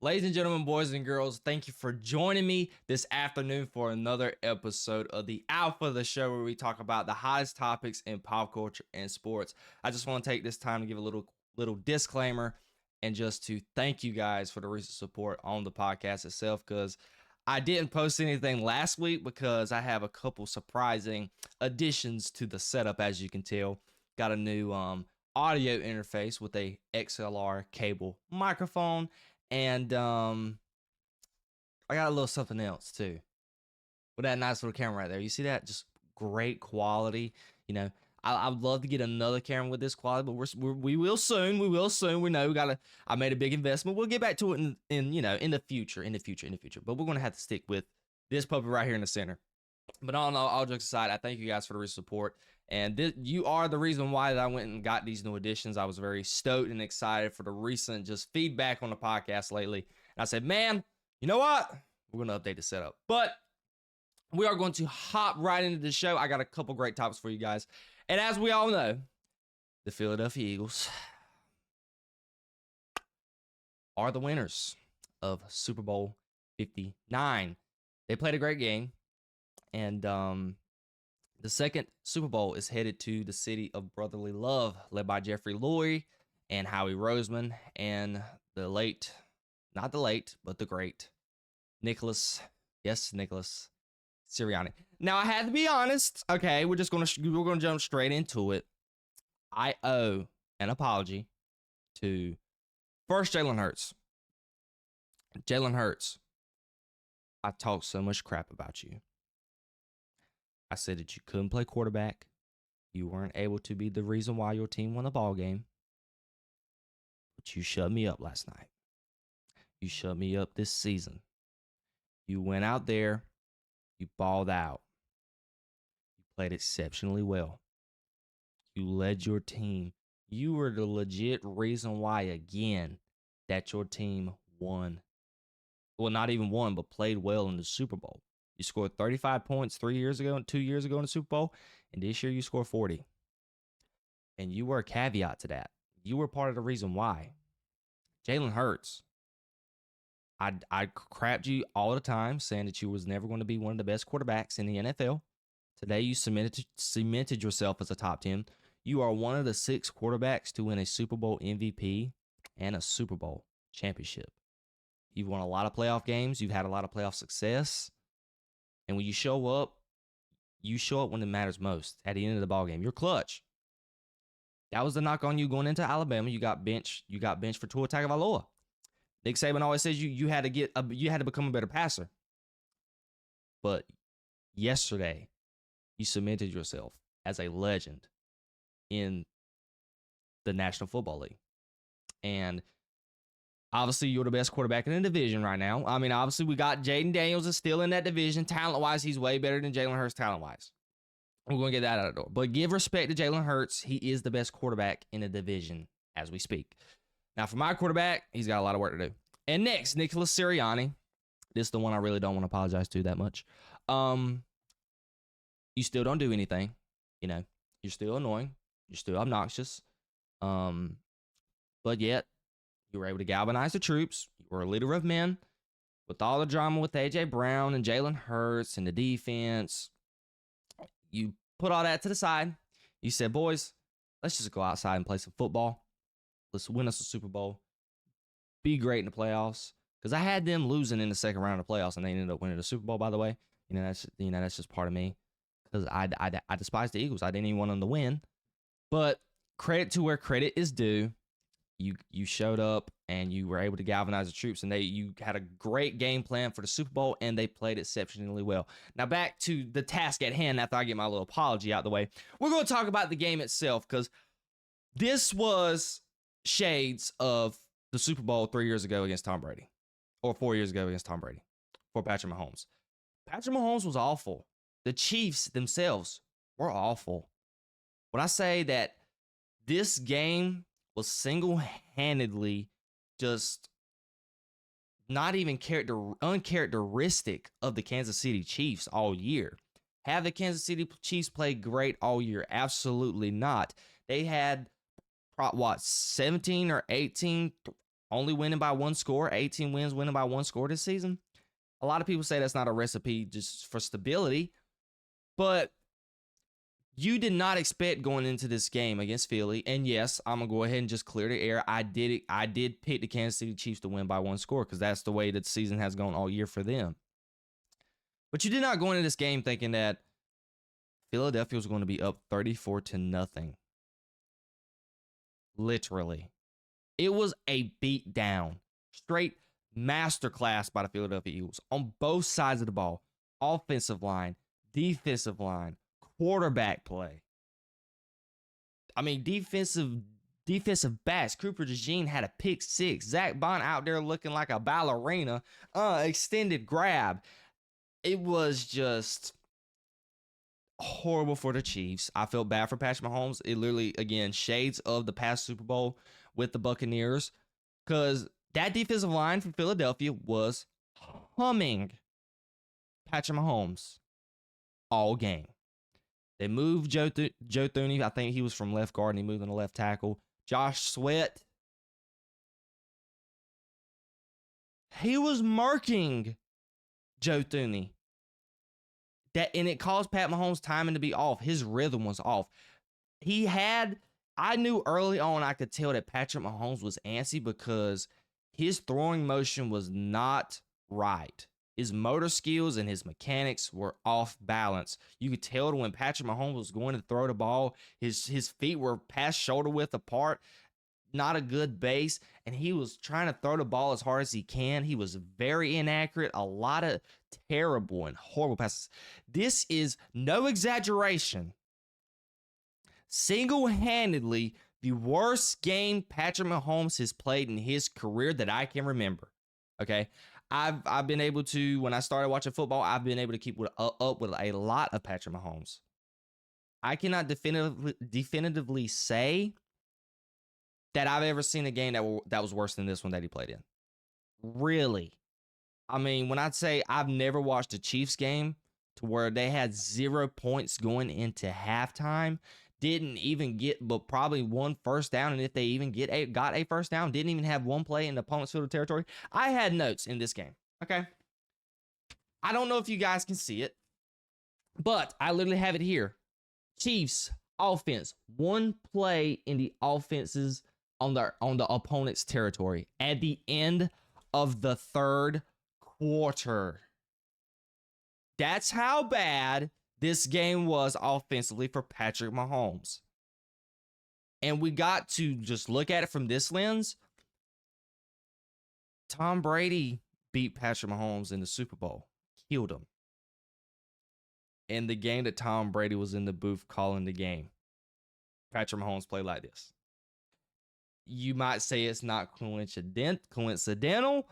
Ladies and gentlemen, boys and girls, thank you for joining me this afternoon for another episode of the Alpha of the Show, where we talk about the hottest topics in pop culture and sports. I just want to take this time to give a little disclaimer and just to thank you guys for the recent support on the podcast itself, because I didn't post anything last week because I have a couple surprising additions to the setup. As you can tell, got a new audio interface with a XLR cable microphone. And I got a little something else too. With that nice little camera right there. You see that? Just great quality. You know, I would love to get another camera with this quality, but we will soon. We will soon. We know I made a big investment. We'll get back to it in the future. But we're gonna have to stick with this puppy right here in the center. But all jokes aside, I thank you guys for the recent support. And you are the reason why that I went and got these new additions. I was very stoked and excited for the recent just feedback on the podcast lately. And I said, man, you know what? We're going to update the setup. But we are going to hop right into the show. I got a couple great topics for you guys. And as we all know, the Philadelphia Eagles are the winners of Super Bowl 59. They played a great game. And the second Super Bowl is headed to the city of brotherly love, led by Jeffrey Lurie and Howie Roseman and the great Nicholas Sirianni. Now, I had to be honest. Okay, we're gonna jump straight into it. I owe an apology to first Jalen Hurts. Jalen Hurts, I talked so much crap about you. I said that you couldn't play quarterback. You weren't able to be the reason why your team won the ball game. But you shut me up last night. You shut me up this season. You went out there. You balled out. You played exceptionally well. You led your team. You were the legit reason why, again, that your team won. Well, not even won, but played well in the Super Bowl. You scored 35 points 2 years ago in the Super Bowl, and this year you scored 40. And you were a caveat to that. You were part of the reason why. Jalen Hurts, I crapped you all the time, saying that you was never going to be one of the best quarterbacks in the NFL. Today you cemented yourself as a top 10. You are one of the 6 quarterbacks to win a Super Bowl MVP and a Super Bowl championship. You've won a lot of playoff games. You've had a lot of playoff success. And when you show up when it matters most at the end of the ball game. You're clutch. That was the knock on you going into Alabama. You got benched for Tua Tagovailoa. Nick Saban always says you had to become a better passer. But yesterday, you cemented yourself as a legend in the National Football League. And obviously, you're the best quarterback in the division right now. I mean, obviously, we got Jayden Daniels is still in that division. Talent-wise, he's way better than Jalen Hurst talent-wise. We're going to get that out of the door. But give respect to Jalen Hurts. He is the best quarterback in the division as we speak. Now, for my quarterback, he's got a lot of work to do. And next, Nicholas Sirianni. This is the one I really don't want to apologize to that much. You still don't do anything. You know, you're still annoying. You're still obnoxious. But yet, you were able to galvanize the troops. You were a leader of men. With all the drama with A.J. Brown and Jalen Hurts and the defense, you put all that to the side. You said, boys, let's just go outside and play some football. Let's win us a Super Bowl. Be great in the playoffs. Because I had them losing in the second round of the playoffs, and they ended up winning the Super Bowl, by the way. That's just part of me. Because I despise the Eagles. I didn't even want them to win. But credit to where credit is due. You showed up and you were able to galvanize the troops, and you had a great game plan for the Super Bowl, and they played exceptionally well. Now back to the task at hand. After I get my little apology out of the way, we're going to talk about the game itself, because this was shades of the Super Bowl 3 years ago against Tom Brady, or 4 years ago against Tom Brady for Patrick Mahomes. Patrick Mahomes was awful. The Chiefs themselves were awful. When I say that this game was single-handedly just not even uncharacteristic of the Kansas City Chiefs all year. Have the Kansas City Chiefs played great all year? Absolutely not. They had, 17 or 18 only winning by one score, 18 wins, winning by one score this season. A lot of people say that's not a recipe just for stability, but you did not expect going into this game against Philly. And yes, I'm going to go ahead and just clear the air. I did pick the Kansas City Chiefs to win by one score because that's the way that the season has gone all year for them. But you did not go into this game thinking that Philadelphia was going to be up 34-0. Literally. It was a beatdown. Straight masterclass by the Philadelphia Eagles on both sides of the ball. Offensive line, defensive line, quarterback play. I mean, defensive backs. Kooper DeJean had a pick six. Zach Bond out there looking like a ballerina. Extended grab. It was just horrible for the Chiefs. I felt bad for Patrick Mahomes. It literally, again, shades of the past Super Bowl with the Buccaneers, because that defensive line from Philadelphia was humming Patrick Mahomes all game. They moved Joe Thuney. I think he was from left guard, and he moved on the left tackle. Josh Sweat. He was marking Joe Thuney. And it caused Pat Mahomes' timing to be off. His rhythm was off. I knew early on, I could tell that Patrick Mahomes was antsy because his throwing motion was not right. His motor skills and his mechanics were off balance. You could tell when Patrick Mahomes was going to throw the ball, his feet were past shoulder width apart, not a good base, and he was trying to throw the ball as hard as he can. He was very inaccurate, a lot of terrible and horrible passes. This is no exaggeration. Single-handedly, the worst game Patrick Mahomes has played in his career that I can remember. Okay, I've been able to, when I started watching football, I've been able to keep up with a lot of Patrick Mahomes. I cannot definitively say that I've ever seen a game that was worse than this one that he played in. Really. I mean, when I say I've never watched a Chiefs game to where they had 0 points going into halftime, didn't even get but probably one first down, and if they even got a first down, didn't even have one play in the opponent's field of territory. I had notes in this game, okay? I don't know if you guys can see it, but I literally have it here. Chiefs offense, one play in the offenses on the opponent's territory at the end of the third quarter. That's how bad this game was offensively for Patrick Mahomes. And we got to just look at it from this lens. Tom Brady beat Patrick Mahomes in the Super Bowl, killed him. In the game that Tom Brady was in the booth calling the game, Patrick Mahomes played like this. You might say it's not coincidental.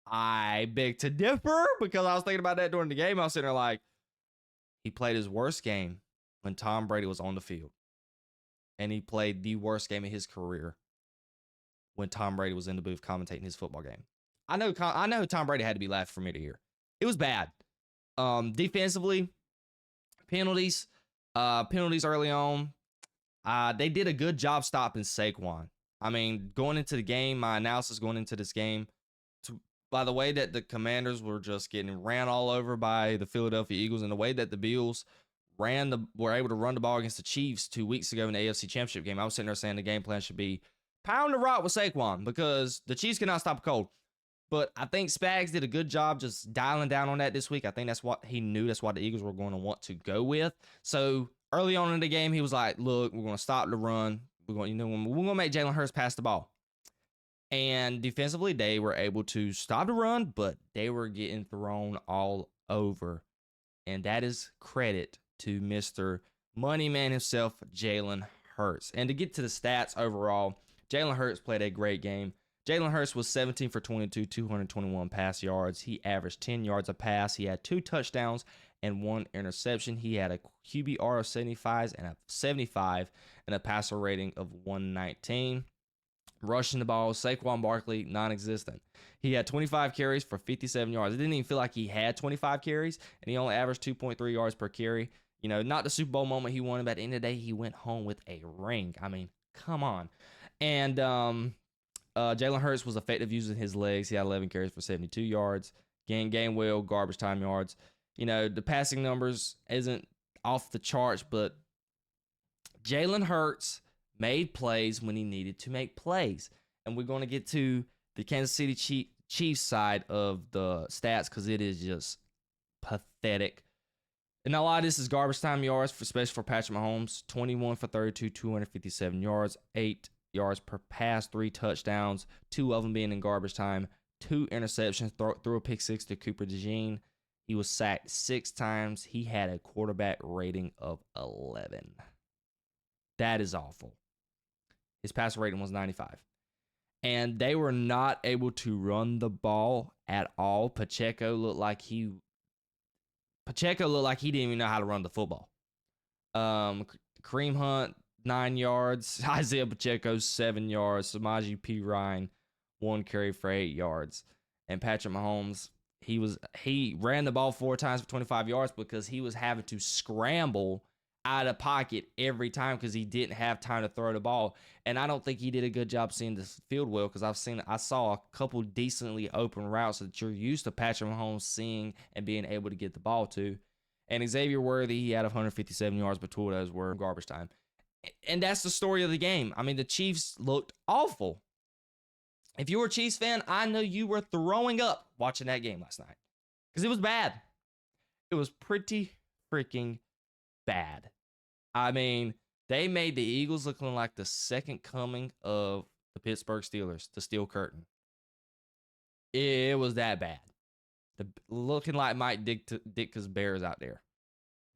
I beg to differ, because I was thinking about that during the game. I was sitting there like, he played his worst game when Tom Brady was on the field. And he played the worst game of his career when Tom Brady was in the booth commentating his football game. I know Tom Brady had to be laughing from ear to ear. It was bad. Defensively, penalties early on. They did a good job stopping Saquon. I mean, going into the game, my analysis going into this game, by the way that the Commanders were just getting ran all over by the Philadelphia Eagles, and the way that the Bills were able to run the ball against the Chiefs 2 weeks ago in the AFC Championship game, I was sitting there saying the game plan should be pound the rock with Saquon, because the Chiefs cannot stop a cold. But I think Spags did a good job just dialing down on that this week. I think that's what he knew. That's what the Eagles were going to want to go with. So early on in the game, he was like, look, we're going to stop the run. We're going to make Jalen Hurst pass the ball. And defensively, they were able to stop the run, but they were getting thrown all over. And that is credit to Mr. Money Man himself, Jalen Hurts. And to get to the stats overall, Jalen Hurts played a great game. Jalen Hurts was 17 for 22, 221 pass yards. He averaged 10 yards a pass. He had 2 touchdowns and 1 interception. He had a QBR of 75 and a passer rating of 119. Rushing the ball, Saquon Barkley, non-existent. He had 25 carries for 57 yards. It didn't even feel like he had 25 carries, and he only averaged 2.3 yards per carry. You know, not the Super Bowl moment he wanted, but at the end of the day, he went home with a ring. I mean, come on. And Jalen Hurst was effective using his legs. He had 11 carries for 72 yards. Gainwell, garbage time yards. The passing numbers isn't off the charts, but Jalen Hurts made plays when he needed to make plays. And we're going to get to the Kansas City Chiefs side of the stats because it is just pathetic. And a lot of this is garbage time yards, especially for Patrick Mahomes. 21 for 32, 257 yards, 8 yards per pass, 3 touchdowns, 2 of them being in garbage time, 2 interceptions, threw a pick 6 to Kooper Jayden. He was sacked 6 times. He had a quarterback rating of 11. That is awful. His passer rating was 95. And they were not able to run the ball at all. Pacheco looked like he didn't even know how to run the football. Kareem Hunt, 9 yards. Isaiah Pacheco, 7 yards. Samaje Perine, 1 carry for 8 yards. And Patrick Mahomes, he ran the ball 4 times for 25 yards because he was having to scramble out of pocket every time because he didn't have time to throw the ball. And I don't think he did a good job seeing the field well because I saw a couple decently open routes that you're used to Patrick Mahomes seeing and being able to get the ball to. And Xavier Worthy, he had 157 yards, but 2 of those were garbage time. And that's the story of the game. I mean, the Chiefs looked awful. If you were a Chiefs fan, I know you were throwing up watching that game last night because it was bad. It was pretty freaking bad. I mean, they made the Eagles looking like the second coming of the Pittsburgh Steelers, the Steel Curtain. It was that bad. Looking like Mike Ditka's Bears out there.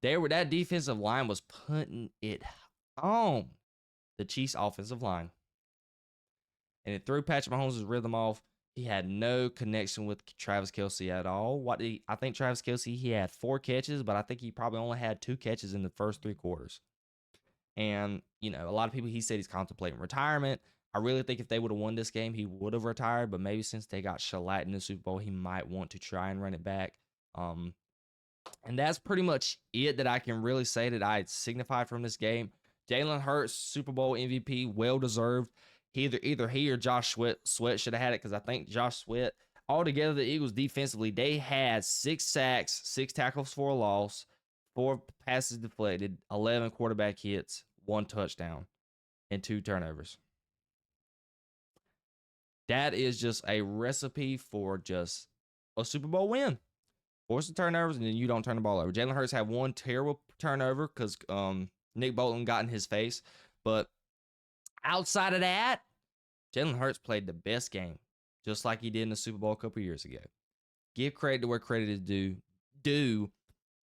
That defensive line was putting it on the Chiefs offensive line. And it threw Patrick Mahomes' rhythm off. He had no connection with Travis Kelce at all. I think Travis Kelce, he had 4 catches, but I think he probably only had 2 catches in the first 3 quarters. And, a lot of people, he said he's contemplating retirement. I really think if they would have won this game, he would have retired. But maybe since they got shellacked in the Super Bowl, he might want to try and run it back. And that's pretty much it that I can really say that I signified from this game. Jalen Hurts, Super Bowl MVP, well-deserved. Either he or Josh Sweat should have had it because I think Josh Sweat, altogether the Eagles defensively, they had 6 sacks, 6 tackles for a loss, 4 passes deflected, 11 quarterback hits, 1 touchdown, and 2 turnovers. That is just a recipe for just a Super Bowl win. Force the turnovers, and then you don't turn the ball over. Jalen Hurts had 1 terrible turnover because Nick Bolton got in his face. But outside of that, Jalen Hurts played the best game, just like he did in the Super Bowl a couple years ago. Give credit to where credit is due.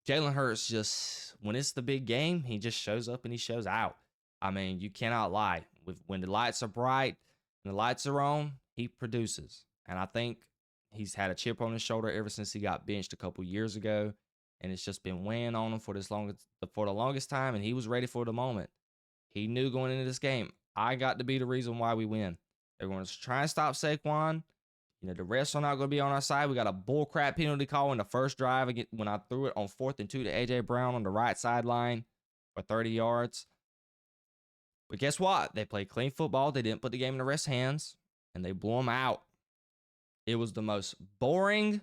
Jalen Hurts just, when it's the big game, he just shows up and he shows out. I mean, you cannot lie. When the lights are bright and the lights are on, he produces. And I think he's had a chip on his shoulder ever since he got benched a couple years ago. And it's just been weighing on him for the longest time, and he was ready for the moment. He knew going into this game, I got to be the reason why we win. They're going to try and stop Saquon. The refs are not going to be on our side. We got a bullcrap penalty call in the first drive when I threw it on 4th and 2 to A.J. Brown on the right sideline for 30 yards. But guess what? They played clean football. They didn't put the game in the refs' hands, and they blew them out. It was the most boring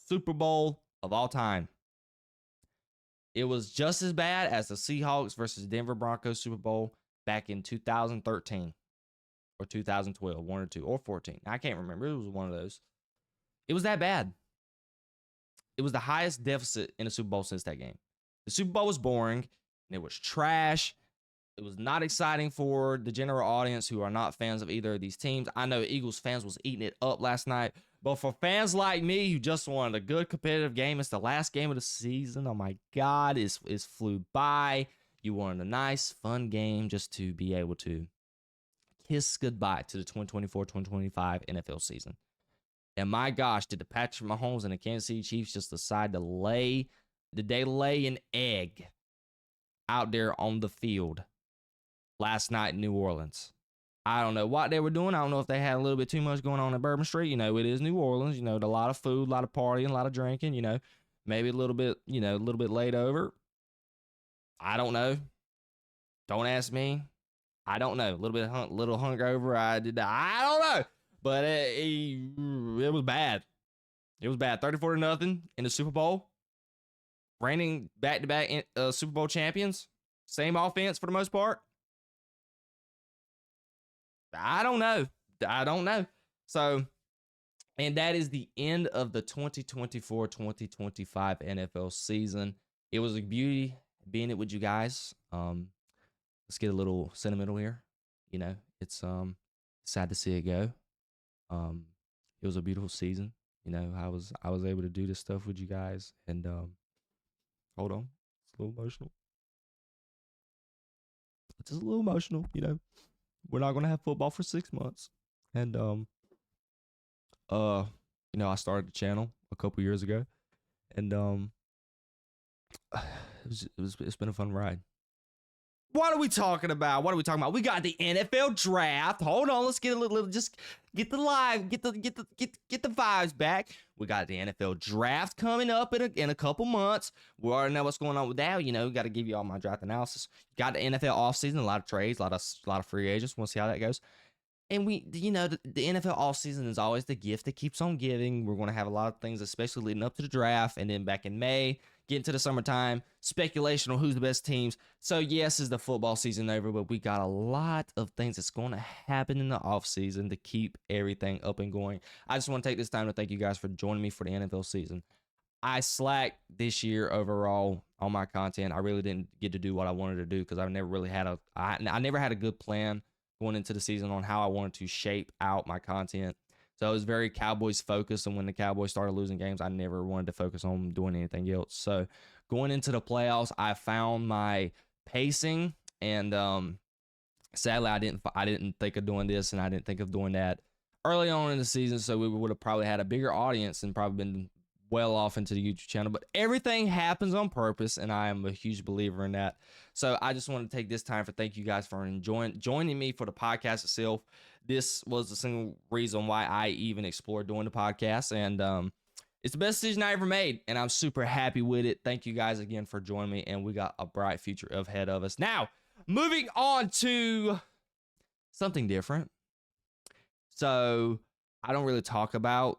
Super Bowl of all time. It was just as bad as the Seahawks versus Denver Broncos Super Bowl back in 2013 or 2012, 1 or 2, or 14. I can't remember. It was one of those. It was that bad. It was the highest deficit in a Super Bowl since that game. The Super Bowl was boring, and it was trash. It was not exciting for the general audience who are not fans of either of these teams. I know Eagles fans was eating it up last night. But for fans like me who just wanted a good competitive game, it's the last game of the season. Oh my God, it flew by. You wanted a nice, fun game just to be able to kiss goodbye to the 2024-2025 NFL season. And my gosh, did the Patrick Mahomes and the Kansas City Chiefs just decide to lay an egg out there on the field last night in New Orleans? I don't know what they were doing. I don't know if they had a little bit too much going on in Bourbon Street. It is New Orleans. A lot of food, a lot of partying, a lot of drinking. Maybe a little bit laid over. I don't know. Don't ask me. I don't know. A little hungover. I don't know. But it was bad. It was bad. 34-0 in the Super Bowl. Reigning back-to-back Super Bowl champions. Same offense for the most part. I don't know. So, and that is the end of the 2024-2025 NFL season. It was a beauty being it with you guys. Let's get a little sentimental here. You know, it's sad to see it go. It was a beautiful season. You know, I was able to do this stuff with you guys, and hold on, it's a little emotional. It's just a little emotional. You know, we're not gonna have football for 6 months, and you know, I started the channel a couple years ago, and it's been a fun ride. What are we talking about? We got the NFL draft. Hold on, let's get a little just get the vibes back. We got the NFL draft coming up in a couple months. We already know what's going on with that. You know, got to give you all my draft analysis. Got the NFL offseason, a lot of trades, a lot of free agents. We'll see how that goes. And we, you know, the NFL offseason is always the gift that keeps on giving. We're going to have a lot of things, especially leading up to the draft. And then back in May, get into the summertime, speculation on who's the best teams. So, yes, is the football season over, but we got a lot of things that's going to happen in the offseason to keep everything up and going. I just want to take this time to thank you guys for joining me for the NFL season. I slacked this year overall on my content. I really didn't get to do what I wanted to do because I never really had I never had a good plan going into the season on how I wanted to shape out my content. So I was very Cowboys focused, and when the Cowboys started losing games, I never wanted to focus on doing anything else. So going into the playoffs, I found my pacing, and sadly, I didn't think of doing this, and I didn't think of doing that early on in the season. So we would have probably had a bigger audience and probably been well off into the YouTube channel. But everything happens on purpose, and I am a huge believer in that. So I just want to take this time for thank you guys for joining me for the podcast itself. This was the single reason why I even explored doing the podcast, and it's the best decision I ever made, and I'm super happy with it. Thank you guys again for joining me, and we got a bright future ahead of us. Now, moving on to something different. So I don't really talk about,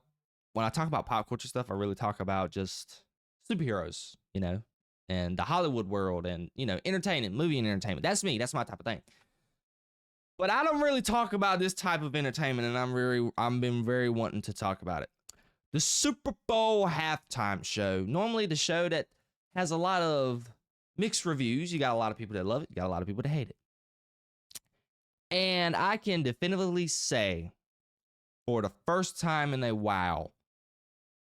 when I talk about pop culture stuff, I really talk about just superheroes, you know, and the Hollywood world, and, you know, entertainment, movie and entertainment. That's me. That's my type of thing. But I don't really talk about this type of entertainment, and I've been very wanting to talk about it. The Super Bowl halftime show. Normally the show that has a lot of mixed reviews. You got a lot of people that love it. You got a lot of people that hate it. And I can definitively say, for the first time in a while,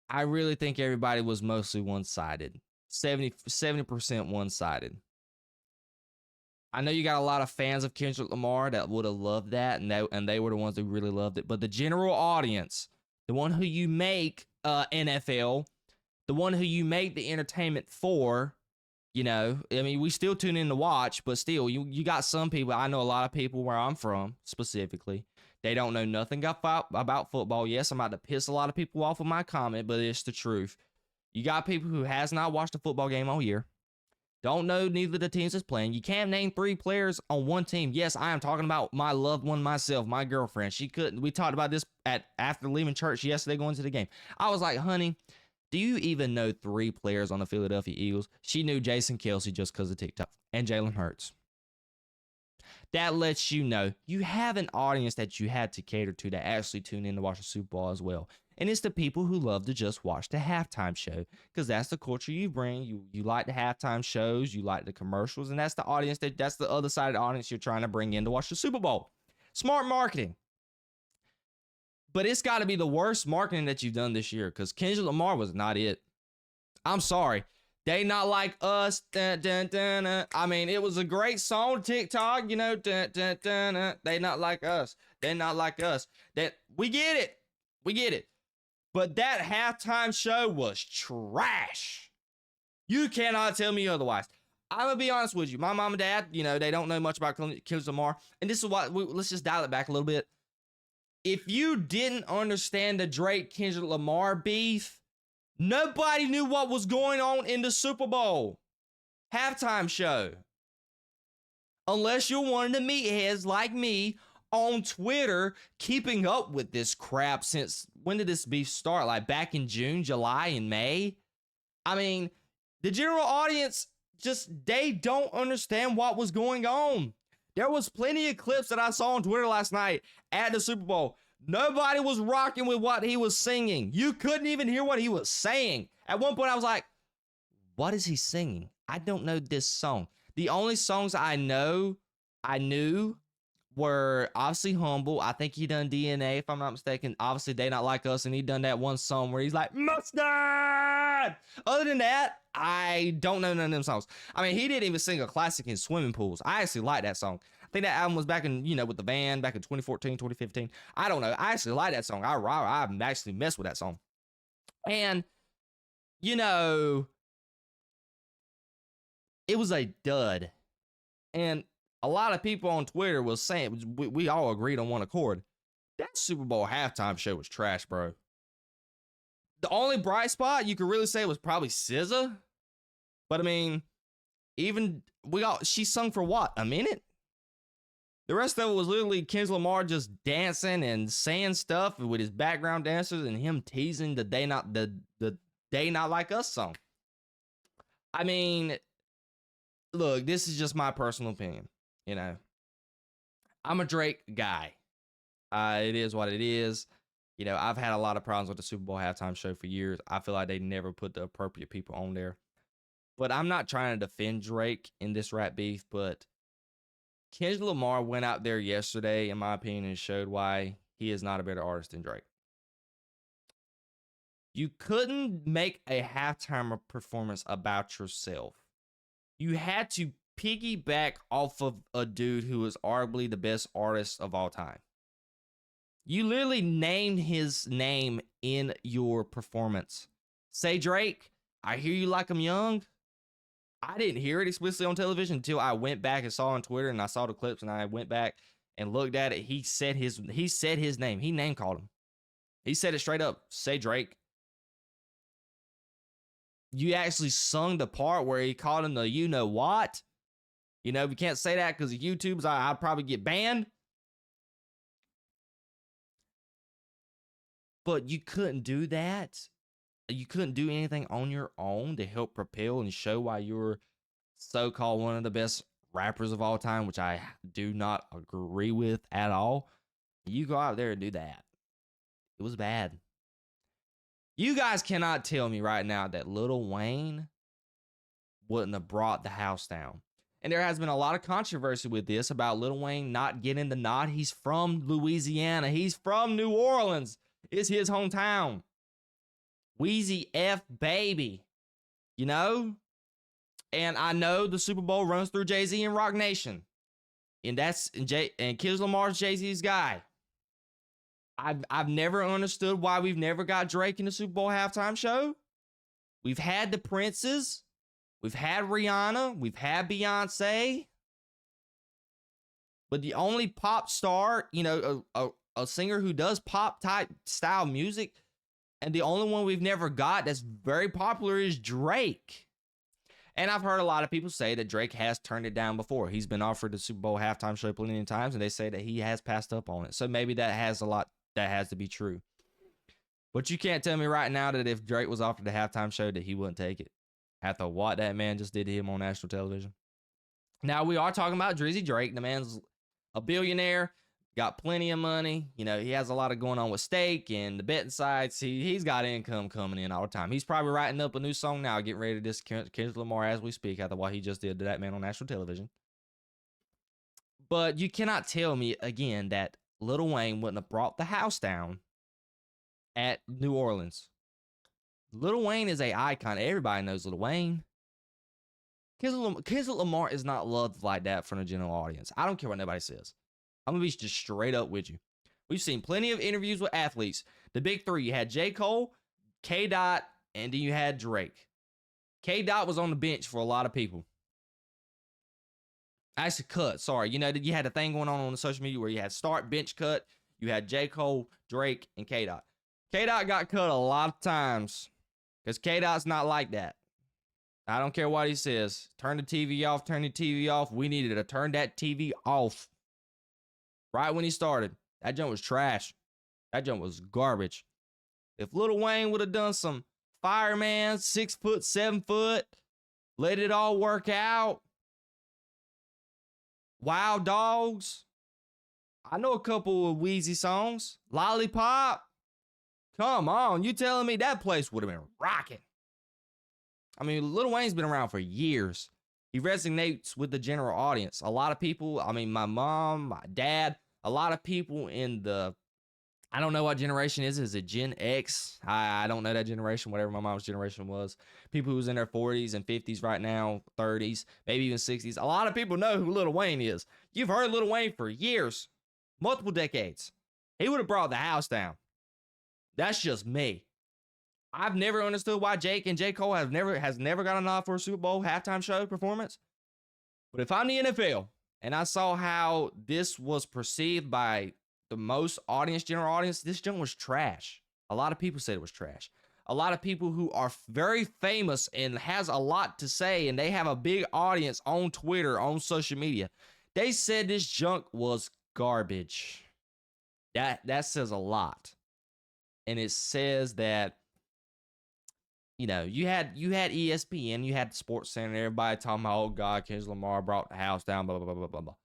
I really think everybody was mostly one-sided. 70% one-sided. I know you got a lot of fans of Kendrick Lamar that would have loved that, and they were the ones who really loved it. But the general audience, the one who you make NFL, the one who you make the entertainment for, you know, I mean, we still tune in to watch, but still, you got some people. I know a lot of people where I'm from specifically. They don't know nothing about football. Yes, I'm about to piss a lot of people off with my comment, but it's the truth. You got people who has not watched a football game all year. Don't know neither of the teams is playing. You can't name 3 players on one team. Yes, I am talking about my loved one myself, my girlfriend. She couldn't. We talked about this after leaving church yesterday going to the game. I was like, honey, do you even know 3 players on the Philadelphia Eagles? She knew Jason Kelce just because of TikTok, and Jalen Hurst. That lets you know you have an audience that you had to cater to that actually tune in to watch the Super Bowl as well. And it's the people who love to just watch the halftime show, because that's the culture you bring. You like the halftime shows, you like the commercials, and that's the audience that's the other side of the audience you're trying to bring in to watch the Super Bowl. Smart marketing. But it's got to be the worst marketing that you've done this year, because Kendrick Lamar was not it. I'm sorry. They not like us. Dun, dun, dun, dun. I mean, it was a great song, TikTok, you know. Dun, dun, dun, dun. They not like us. They not like us. We get it. We get it. But that halftime show was trash. You cannot tell me otherwise. I'm going to be honest with you. My mom and dad, you know, they don't know much about Kendrick Lamar. And this is what, let's just dial it back a little bit. If you didn't understand the Drake-Kendrick Lamar beef, nobody knew what was going on in the Super Bowl halftime show. Unless you're one of the meatheads like me, on Twitter keeping up with this crap since when did this beef start? Like back in June, July, and May? I mean, the general audience they don't understand what was going on. There was plenty of clips that I saw on Twitter last night at the Super Bowl. Nobody was rocking with what he was singing. You couldn't even hear what he was saying. At one point, I was like, what is he singing? I don't know this song. The only songs I knew were obviously Humble. I think he done DNA, if I'm not mistaken. Obviously, They Not Like Us, and he done that one song where he's like, Mustard! Other than that, I don't know none of them songs. I mean, he didn't even sing a classic in swimming pools. I actually like that song. I think that album was back in, with the band back in 2014, 2015. I don't know. I actually like that song. I actually messed with that song. And, it was a dud. And a lot of people on Twitter was saying, we all agreed on one accord, that Super Bowl halftime show was trash, bro. The only bright spot you could really say was probably SZA. But I mean, she sung for what? A minute? The rest of it was literally Kendrick Lamar just dancing and saying stuff with his background dancers and him teasing the They Not Like Us song. I mean, look, this is just my personal opinion. I'm a Drake guy. It is what it is. I've had a lot of problems with the Super Bowl halftime show for years. I feel like they never put the appropriate people on there. But I'm not trying to defend Drake in this rap beef, but Kendrick Lamar went out there yesterday, in my opinion, and showed why he is not a better artist than Drake. You couldn't make a halftime performance about yourself. You had to piggyback off of a dude who is arguably the best artist of all time. You literally named his name in your performance. Say, Drake, I hear you like I'm young. I didn't hear it explicitly on television until I went back and saw on Twitter, and I saw the clips, and I went back and looked at it. He said his name. He name called him. He said it straight up. Say, Drake. You actually sung the part where he called him the you know what. We can't say that because of YouTube's. I'd probably get banned. But you couldn't do that. You couldn't do anything on your own to help propel and show why you're so-called one of the best rappers of all time, which I do not agree with at all. You go out there and do that. It was bad. You guys cannot tell me right now that Lil Wayne wouldn't have brought the house down. And there has been a lot of controversy with this about Lil Wayne not getting the nod. He's from Louisiana. He's from New Orleans. It's his hometown. Wheezy F baby. And I know the Super Bowl runs through Jay-Z and Rock Nation. And Kendrick Lamar's Jay-Z's guy. I've never understood why we've never got Drake in the Super Bowl halftime show. We've had the Princes. We've had Rihanna. We've had Beyonce. But the only pop star, a singer who does pop type style music, and the only one we've never got that's very popular is Drake. And I've heard a lot of people say that Drake has turned it down before. He's been offered the Super Bowl halftime show plenty of times, and they say that he has passed up on it. So maybe that has to be true. But you can't tell me right now that if Drake was offered the halftime show that he wouldn't take it after what that man just did to him on national television. Now, we are talking about Drizzy Drake. The man's a billionaire, got plenty of money. He has a lot of going on with stake and the betting sites. He's got income coming in all the time. He's probably writing up a new song now, getting ready to diss Kendrick Lamar as we speak after what he just did to that man on national television. But you cannot tell me, again, that Lil Wayne wouldn't have brought the house down at New Orleans. Lil Wayne is an icon. Everybody knows Lil Wayne. Kendrick Lamar is not loved like that from the general audience. I don't care what nobody says. I'm going to be just straight up with you. We've seen plenty of interviews with athletes. The big three, you had J. Cole, K-Dot, and then you had Drake. K-Dot was on the bench for a lot of people. Actually, cut. Sorry. You had a thing going on the social media where you had start, bench, cut. You had J. Cole, Drake, and K-Dot. K-Dot got cut a lot of times because K-Dot's not like that. I don't care what he says. Turn the TV off, turn the TV off. We needed to turn that TV off. right when he started. That jump was trash. That jump was garbage. If Lil Wayne would have done some fireman, 6 foot, 7 foot, let it all work out. Wild Dogs. I know a couple of Wheezy songs. Lollipop. Come on. You telling me that place would have been rocking? I mean, Lil Wayne's been around for years. He resonates with the general audience. A lot of people, I mean, my mom, my dad, a lot of people in the, I don't know what generation is it Gen X? I don't know that generation, whatever my mom's generation was. People who's in their 40s and 50s right now, 30s, maybe even 60s. A lot of people know who Lil Wayne is. You've heard Lil Wayne for years, multiple decades. He would have brought the house down. That's just me. I've never understood why Jake and J. Cole has never got a nod for a Super Bowl halftime show performance. But if I'm the NFL and I saw how this was perceived by the most audience, general audience, this junk was trash. A lot of people said it was trash. A lot of people who are very famous and has a lot to say and they have a big audience on Twitter, on social media, they said this junk was garbage. That says a lot. And it says that, you know, you had ESPN, you had Sports Center, everybody talking about, oh God, Kendrick Lamar brought the house down, blah, blah, blah, blah, blah, blah.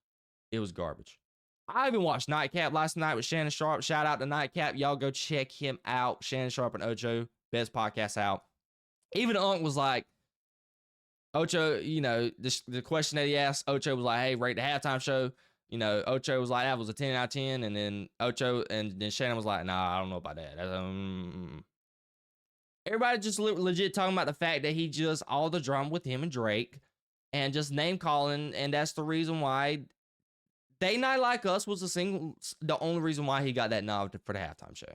It was garbage. I even watched Nightcap last night with Shannon Sharp. Shout out to Nightcap. Y'all go check him out. Shannon Sharp and Ocho, best podcast out. Even Unc was like, Ocho, you know, the question that he asked, Ocho was like, hey, rate the halftime show. You know, Ocho was like, that was a 10 out of 10. And then then Shannon was like, nah, I don't know about that. Everybody just legit talking about the fact that he just all the drama with him and Drake and just name calling. And that's the reason why They Not Like Us was the only reason why he got that nod for the halftime show.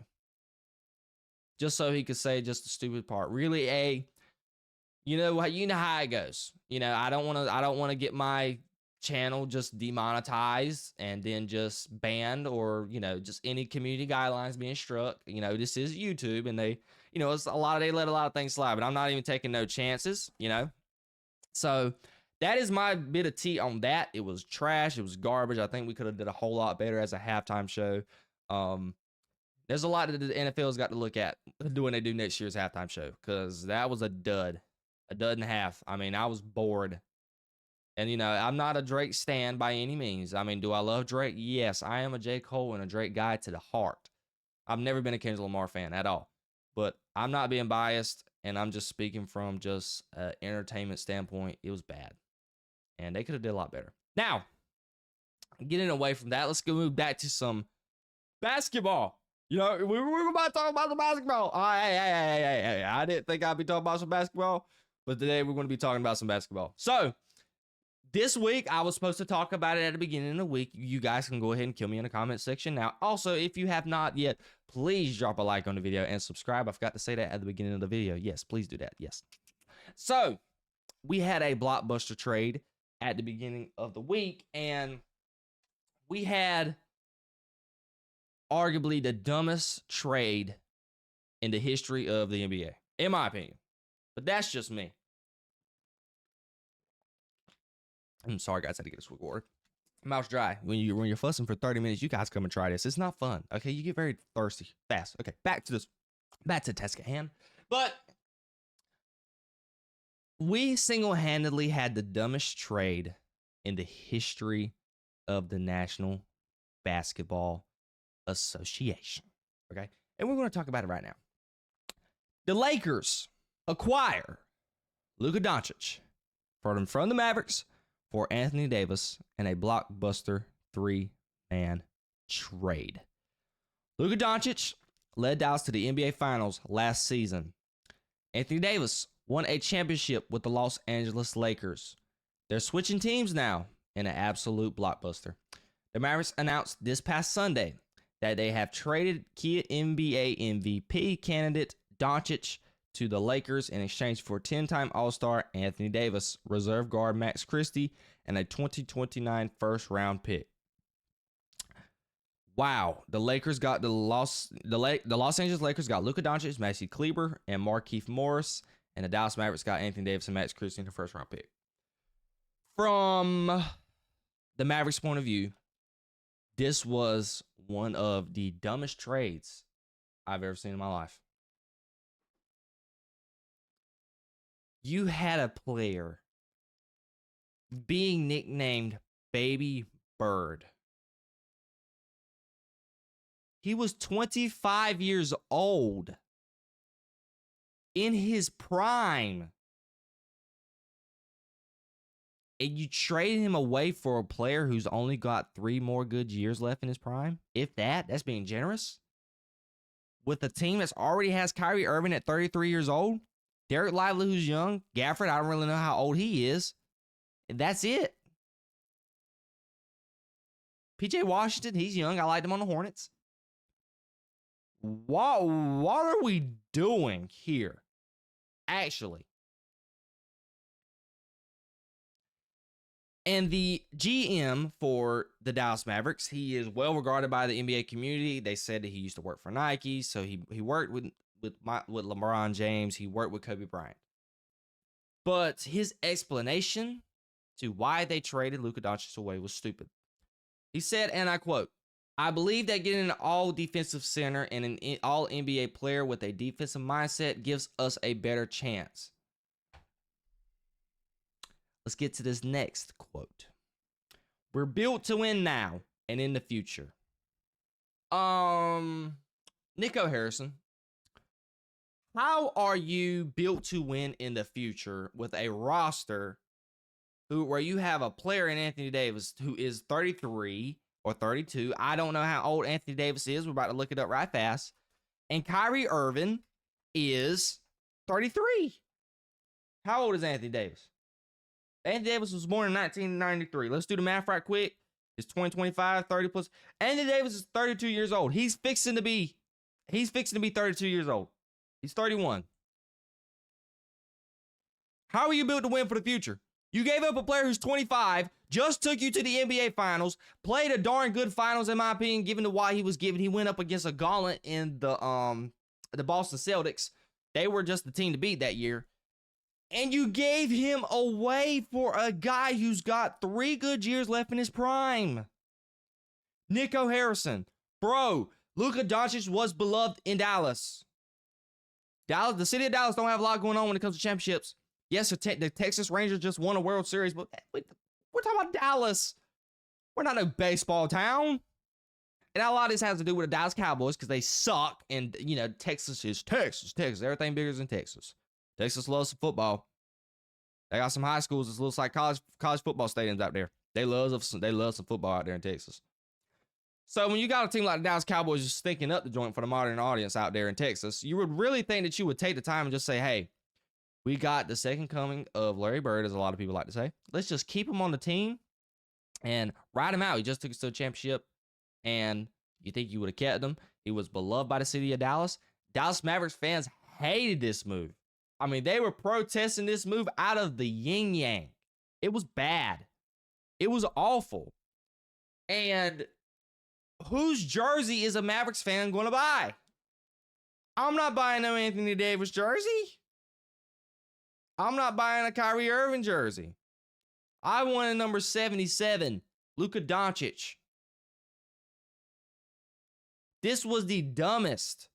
Just so he could say just the stupid part. Really, you know how it goes. You know, I don't want to get my channel just demonetized and then just banned, or, you know, just any community guidelines being struck. You know, this is YouTube and they, you know, they let a lot of things slide, but I'm not even taking no chances, you know? So that is my bit of tea on that. It was trash. It was garbage. I think we could have did a whole lot better as a halftime show. There's a lot that the NFL's got to look at when they do next year's halftime show, because that was a dud and a half. I mean, I was bored. And, you know, I'm not a Drake stan by any means. I mean, do I love Drake? Yes, I am a J. Cole and a Drake guy to the heart. I've never been a Kendrick Lamar fan at all. But I'm not being biased, and I'm just speaking from just an entertainment standpoint. It was bad. And they could have did a lot better. Now, getting away from that, let's go move back to some basketball. You know, we were about to talk about the basketball. Oh, hey. I didn't think I'd be talking about some basketball, but today we're going to be talking about some basketball. So, this week, I was supposed to talk about it at the beginning of the week. You guys can go ahead and kill me in the comment section. Now, also, if you have not yet, please drop a like on the video and subscribe. I forgot to say that at the beginning of the video. Yes, please do that. Yes. So, we had a blockbuster trade at the beginning of the week, and we had arguably the dumbest trade in the history of the NBA, in my opinion. But that's just me. I'm sorry, guys. I had to get a swig of water. Mouth's dry. When you're fussing for 30 minutes, you guys come and try this. It's not fun. Okay, you get very thirsty fast. Okay, back to the task at hand. But we single-handedly had the dumbest trade in the history of the National Basketball Association. Okay, and we're going to talk about it right now. The Lakers acquire Luka Doncic from the Mavericks for Anthony Davis and a blockbuster 3-man trade. Luka Doncic led Dallas to the NBA Finals last season. Anthony Davis won a championship with the Los Angeles Lakers. They're switching teams now in an absolute blockbuster. The Mavericks announced this past Sunday that they have traded key NBA MVP candidate Doncic to the Lakers in exchange for 10-time All-Star Anthony Davis, reserve guard Max Christie, and a 2029 first-round pick. Wow, the Lakers got the Los Angeles Lakers got Luka Doncic, Maxi Kleber, and Markieff Morris, and the Dallas Mavericks got Anthony Davis and Max Christie in the first-round pick. From the Mavericks' point of view, This was one of the dumbest trades I've ever seen in my life. You had a player being nicknamed Baby Bird. He was 25 years old, in his prime. And you traded him away for a player who's only got 3 more good years left in his prime? If that, that's being generous. With a team that's already has Kyrie Irving at 33 years old, Derek Lively, who's young, Gafford, I don't really know how old he is. And that's it. PJ Washington, he's young. I liked him on the Hornets. What are we doing here? Actually. And the GM for the Dallas Mavericks, he is well regarded by the NBA community. They said that he used to work for Nike, so he worked with LeBron James. He worked with Kobe Bryant. But his explanation to why they traded Luka Doncic away was stupid. He said, and I quote, "I believe that getting an all-defensive center and an all-NBA player with a defensive mindset gives us a better chance." Let's get to this next quote. "We're built to win now and in the future." Nico Harrison, how are you built to win in the future with a roster where you have a player in Anthony Davis who is 33 or 32? I don't know how old Anthony Davis is. We're about to look it up right fast. And Kyrie Irving is 33. How old is Anthony Davis? Anthony Davis was born in 1993. Let's do the math right quick. It's 2025, 30 plus. Anthony Davis is 32 years old. He's fixing to be 32 years old. He's 31. How are you built to win for the future? You gave up a player who's 25, just took you to the NBA Finals, played a darn good Finals, in my opinion, given to why he was given. He went up against a gauntlet in the Boston Celtics. They were just the team to beat that year. And you gave him away for a guy who's got 3 good years left in his prime. Nico Harrison. Bro, Luka Doncic was beloved in Dallas. The city of Dallas don't have a lot going on when it comes to championships. Yes, the Texas Rangers just won a World Series, but we're talking about Dallas. We're not a baseball town. And a lot of this has to do with the Dallas Cowboys because they suck. And, Texas is Texas. Everything bigger than Texas. Texas loves some football. They got some high schools. It's looks like college football stadiums out there. They love some football out there in Texas. So when you got a team like the Dallas Cowboys just stinking up the joint for the modern audience out there in Texas, you would really think that you would take the time and just say, hey, we got the second coming of Larry Bird, as a lot of people like to say. Let's just keep him on the team and ride him out. He just took us to a championship, and you think you would have kept him. He was beloved by the city of Dallas. Dallas Mavericks fans hated this move. I mean, they were protesting this move out of the yin-yang. It was bad. It was awful. And whose jersey is a Mavericks fan going to buy? I'm not buying no Anthony Davis jersey. I'm not buying a Kyrie Irving jersey. I want a number 77, Luka Doncic. This was the dumbest.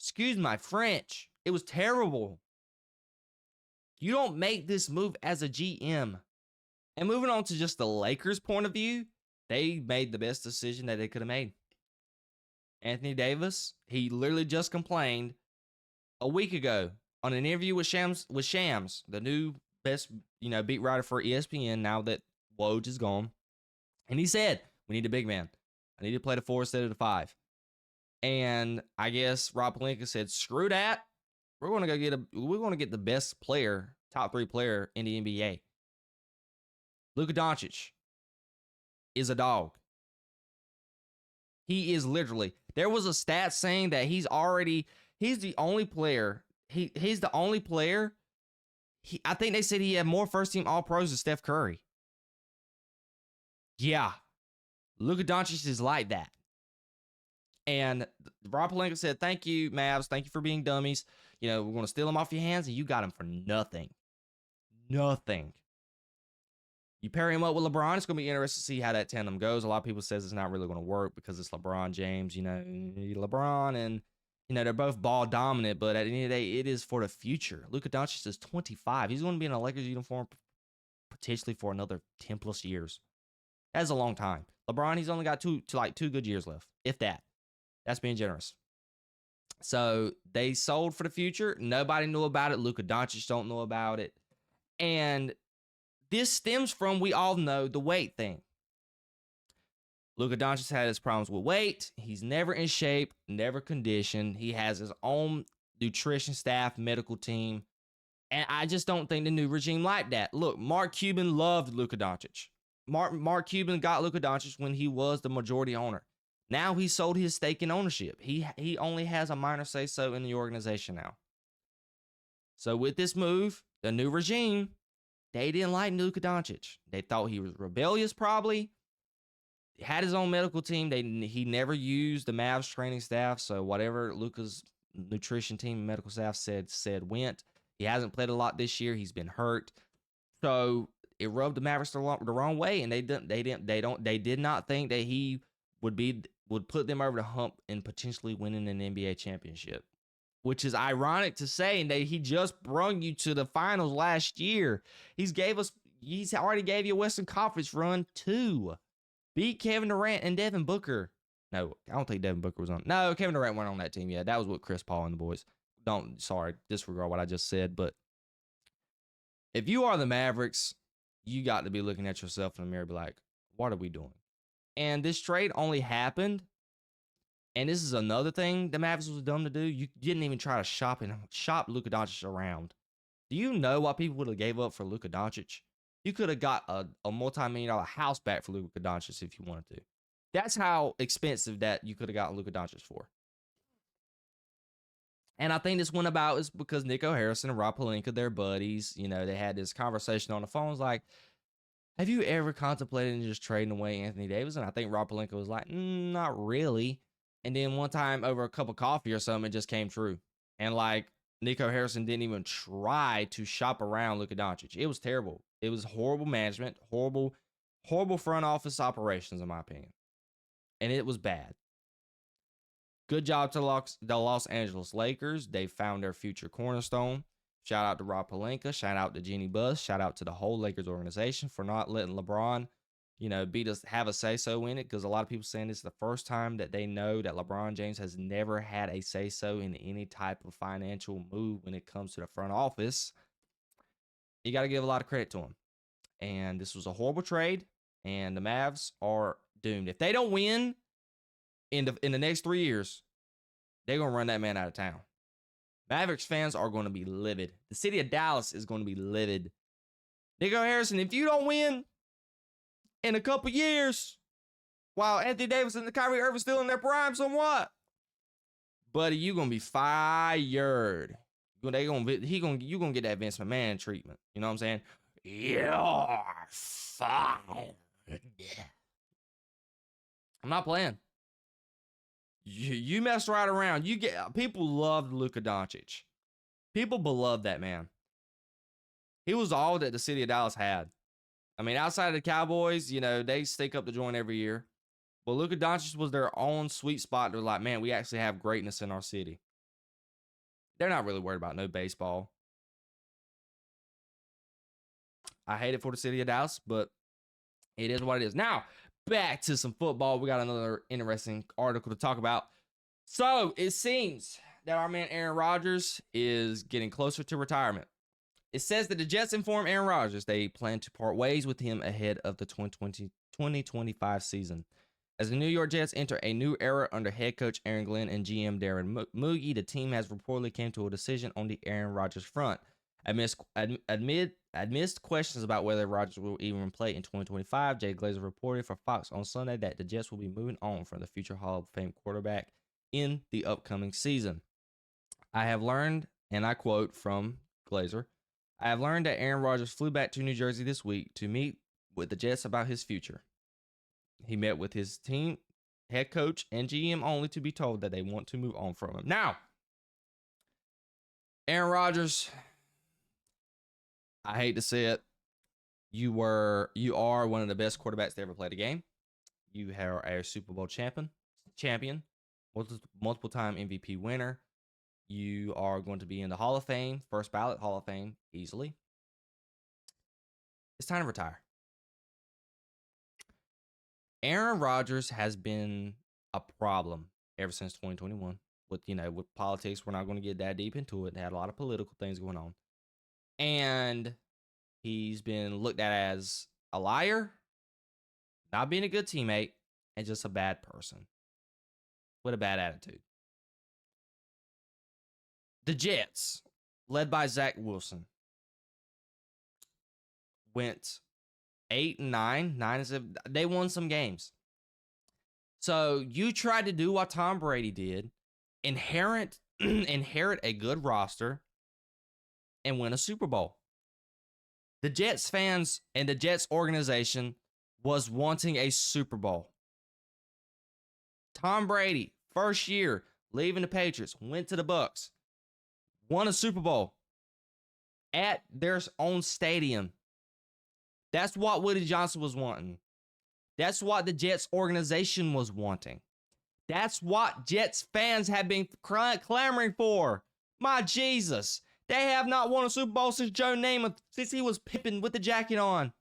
Excuse my French. It was terrible. You don't make this move as a GM. And moving on to just the Lakers' point of view, they made the best decision that they could have made. Anthony Davis, he literally just complained a week ago on an interview with Shams, the new best, beat writer for ESPN now that Woj is gone. And he said, we need a big man. I need to play the 4 instead of the 5. And I guess Rob Pelinka said, screw that. We're going to get the best player, top 3 player in the NBA. Luka Doncic is a dog. He is literally, there was a stat saying that he's the only player. He's the only player. I think they said he had more first team all pros than Steph Curry. Yeah. Luka Doncic is like that. And Rob Pelinka said, thank you, Mavs. Thank you for being dummies. We're going to steal him off your hands, and you got him for nothing. Nothing. You pair him up with LeBron, it's going to be interesting to see how that tandem goes. A lot of people says it's not really going to work because it's LeBron James, LeBron and, they're both ball dominant, but at the end of the day, it is for the future. Luka Doncic is 25. He's going to be in a Lakers uniform potentially for another 10 plus years. That's a long time. LeBron, he's only got two good years left, if that. That's being generous. So they sold for the future. Nobody knew about it. Luka Doncic don't know about it. And this stems from, we all know, the weight thing. Luka Doncic had his problems with weight. He's never in shape, never conditioned. He has his own nutrition staff, medical team. And I just don't think the new regime liked that. Look, Mark Cuban loved Luka Doncic. Mark Cuban got Luka Doncic when he was the majority owner. Now he sold his stake in ownership. He only has a minor say-so in the organization now. So with this move, the new regime, they didn't like Luka Doncic. They thought he was rebellious probably. He had his own medical team. He never used the Mavs training staff. So whatever Luka's nutrition team and medical staff said went. He hasn't played a lot this year. He's been hurt. So it rubbed the Mavericks the wrong way, and they did not think that he would put them over the hump and potentially winning an NBA championship, which is ironic to say, and that he just brung you to the finals last year. He's already gave you a Western Conference run too. Beat Kevin Durant and Devin Booker. No, I don't think Devin Booker was on. No, Kevin Durant weren't on that team yet. That was with Chris Paul and the boys. Disregard what I just said. But if you are the Mavericks, you got to be looking at yourself in the mirror and be like, what are we doing? And this trade only happened. And this is another thing the Mavericks was dumb to do. You didn't even try to shop Luka Doncic around. Do you know what people would have gave up for Luka Doncic? You could have got a multi-million-dollar house back for Luka Doncic if you wanted to. That's how expensive that you could have gotten Luka Doncic for. And I think this went about is because Nico Harrison and Rob Pelinka, they're buddies. They had this conversation on the phone. It's like, have you ever contemplated just trading away Anthony Davis? And I think Rob Pelinka was like, not really. And then one time over a cup of coffee or something, it just came true. And Nico Harrison didn't even try to shop around Luka Doncic. It was terrible. It was horrible management, horrible front office operations, in my opinion. And it was bad. Good job to the Los Angeles Lakers. They found their future cornerstone. Shout out to Rob Pelinka. Shout out to Jeannie Buss. Shout out to the whole Lakers organization for not letting LeBron, have a say-so in it. Because a lot of people saying this is the first time that they know that LeBron James has never had a say-so in any type of financial move when it comes to the front office. You got to give a lot of credit to him. And this was a horrible trade. And the Mavs are doomed. If they don't win in the next 3 years, they're going to run that man out of town. Mavericks fans are going to be livid. The city of Dallas is going to be livid. Nico Harrison, if you don't win in a couple years, while Anthony Davis and Kyrie Irving still in their prime somewhat, buddy, you're going to be fired. You're going to get that Vince McMahon treatment. You know what I'm saying? You're fired. I'm not playing. You mess right around. People loved Luka Doncic. People beloved that man. He was all that the city of Dallas had. I mean, outside of the Cowboys, they stick up the joint every year. But Luka Doncic was their own sweet spot. They're like, man, we actually have greatness in our city. They're not really worried about no baseball. I hate it for the city of Dallas, but it is what it is. Now, back to some football. We got another interesting article to talk about. So it seems that our man Aaron Rodgers is getting closer to retirement. It says that the Jets informed Aaron Rodgers they plan to part ways with him ahead of the 2025 season. As the New York Jets enter a new era under head coach Aaron Glenn and GM Darren Moogie, the team has reportedly came to a decision on the Aaron Rodgers front. Amidst questions about whether Rodgers will even play in 2025, Jay Glazer reported for Fox on Sunday that the Jets will be moving on from the future Hall of Fame quarterback in the upcoming season. I have learned, and I quote from Glazer, I have learned that Aaron Rodgers flew back to New Jersey this week to meet with the Jets about his future. He met with his team, head coach, and GM only to be told that they want to move on from him. Now, Aaron Rodgers, I hate to say it, You are one of the best quarterbacks to ever play the game. You are a Super Bowl champion, multiple time MVP winner. You are going to be in the Hall of Fame, first ballot Hall of Fame, easily. It's time to retire. Aaron Rodgers has been a problem ever since 2021 with politics. We're not going to get that deep into it. They had a lot of political things going on. And he's been looked at as a liar, not being a good teammate, and just a bad person with a bad attitude. The Jets, led by Zach Wilson, went 8-9, 9-7. They won some games. So you tried to do what Tom Brady did, inherit a good roster, and win a Super Bowl. The Jets fans and the Jets organization was wanting a Super Bowl. Tom Brady, first year, leaving the Patriots, went to the Bucs, won a Super Bowl at their own stadium. That's what Woody Johnson was wanting. That's what the Jets organization was wanting. That's what Jets fans have been clamoring for. My Jesus. They have not won a Super Bowl since Joe Namath, since he was Pippen with the jacket on.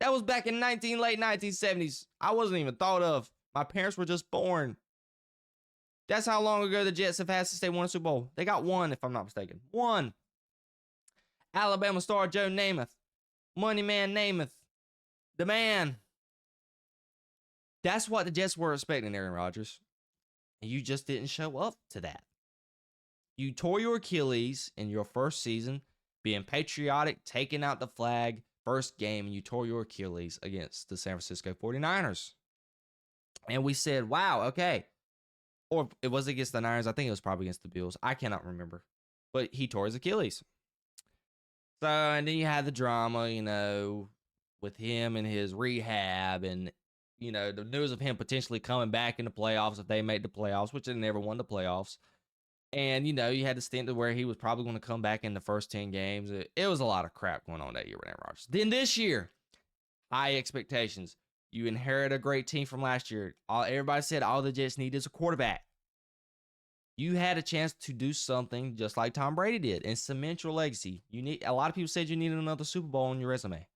That was back in late 1970s. I wasn't even thought of. My parents were just born. That's how long ago the Jets have had since they won a Super Bowl. They got one, if I'm not mistaken. One. Alabama star Joe Namath. Money Man Namath. The man. That's what the Jets were expecting, Aaron Rodgers. And you just didn't show up to that. You tore your Achilles in your first season, being patriotic, taking out the flag, first game, and you tore your Achilles against the San Francisco 49ers. And we said, wow, okay. Or it was against the Niners. I think it was probably against the Bills. I cannot remember. But he tore his Achilles. So, and then you had the drama, with him and his rehab and, the news of him potentially coming back in the playoffs if they made the playoffs, which they never won the playoffs. And, you had the stint to where he was probably going to come back in the first 10 games. It was a lot of crap going on that year with Aaron Rodgers. Then this year, high expectations. You inherit a great team from last year. Everybody said all the Jets need is a quarterback. You had a chance to do something just like Tom Brady did and cement your legacy. A lot of people said you needed another Super Bowl on your resume.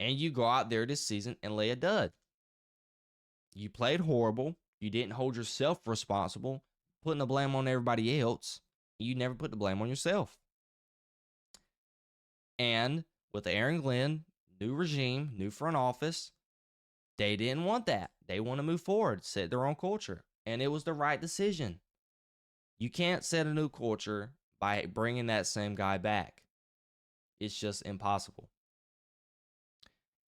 And you go out there this season and lay a dud. You played horrible. You didn't hold yourself responsible, putting the blame on everybody else. You never put the blame on yourself. And with Aaron Glenn, new regime, new front office, they didn't want that. They want to move forward, set their own culture. And it was the right decision. You can't set a new culture by bringing that same guy back. It's just impossible.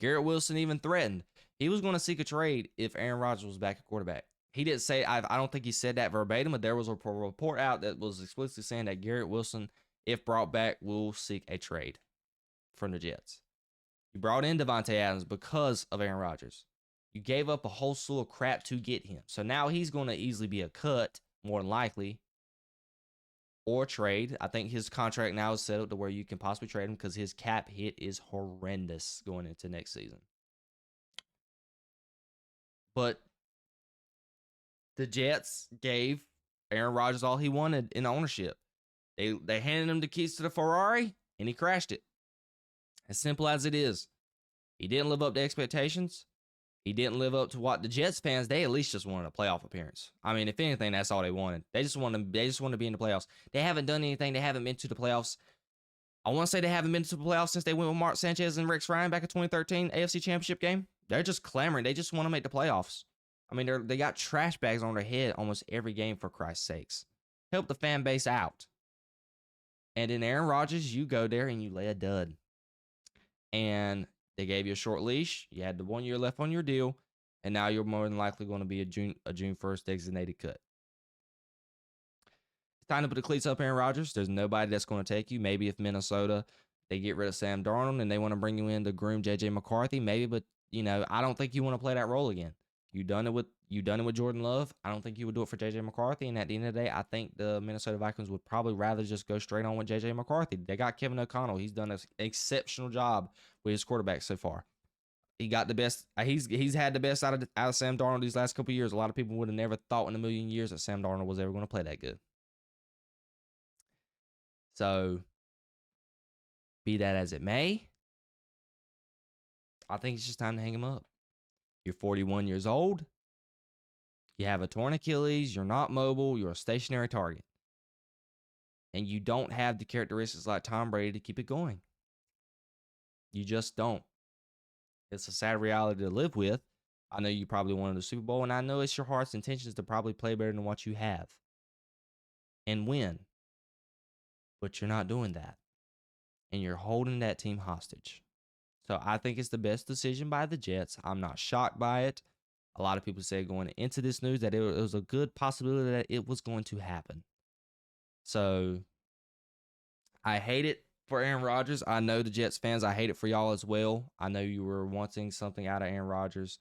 Garrett Wilson even threatened. He was going to seek a trade if Aaron Rodgers was back at quarterback. He didn't say, I don't think he said that verbatim, but there was a report out that was explicitly saying that Garrett Wilson, if brought back, will seek a trade from the Jets. You brought in Davante Adams because of Aaron Rodgers. You gave up a whole slew of crap to get him. So now he's going to easily be a cut, more than likely, or trade. I think his contract now is set up to where you can possibly trade him because his cap hit is horrendous going into next season. But the Jets gave Aaron Rodgers all he wanted in ownership. They handed him the keys to the Ferrari, and he crashed it. As simple as it is. He didn't live up to expectations. He didn't live up to what the Jets fans, they at least just wanted a playoff appearance. I mean, if anything, that's all they wanted. They just want to be in the playoffs. They haven't done anything. They haven't been to the playoffs. I want to say they haven't been to the playoffs since they went with Mark Sanchez and Rex Ryan back in 2013 AFC Championship game. They're just clamoring. They just want to make the playoffs. I mean, they got trash bags on their head almost every game, for Christ's sakes. Help the fan base out. And in Aaron Rodgers, you go there and you lay a dud. And they gave you a short leash. You had the 1 year left on your deal. And now you're more than likely going to be a June 1st designated cut. It's time to put the cleats up, Aaron Rodgers. There's nobody that's going to take you. Maybe if Minnesota, they get rid of Sam Darnold and they want to bring you in to groom J.J. McCarthy, maybe. But, I don't think you want to play that role again. You've done it with You done it with Jordan Love. I don't think you would do it for J.J. McCarthy. And at the end of the day, I think the Minnesota Vikings would probably rather just go straight on with J.J. McCarthy. They got Kevin O'Connell. He's done an exceptional job with his quarterback so far. He got the best. He's had the best out of Sam Darnold these last couple of years. A lot of people would have never thought in a million years that Sam Darnold was ever going to play that good. So, be that as it may, I think it's just time to hang him up. You're 41 years old. You have a torn Achilles. You're not mobile. You're a stationary target. And you don't have the characteristics like Tom Brady to keep it going. You just don't. It's a sad reality to live with. I know you probably wanted the Super Bowl, and I know it's your heart's intentions to probably play better than what you have and win. But you're not doing that. And you're holding that team hostage. So I think it's the best decision by the Jets. I'm not shocked by it. A lot of people say going into this news that it was a good possibility that it was going to happen. So I hate it for Aaron Rodgers. I know the Jets fans, I hate it for y'all as well. I know you were wanting something out of Aaron Rodgers.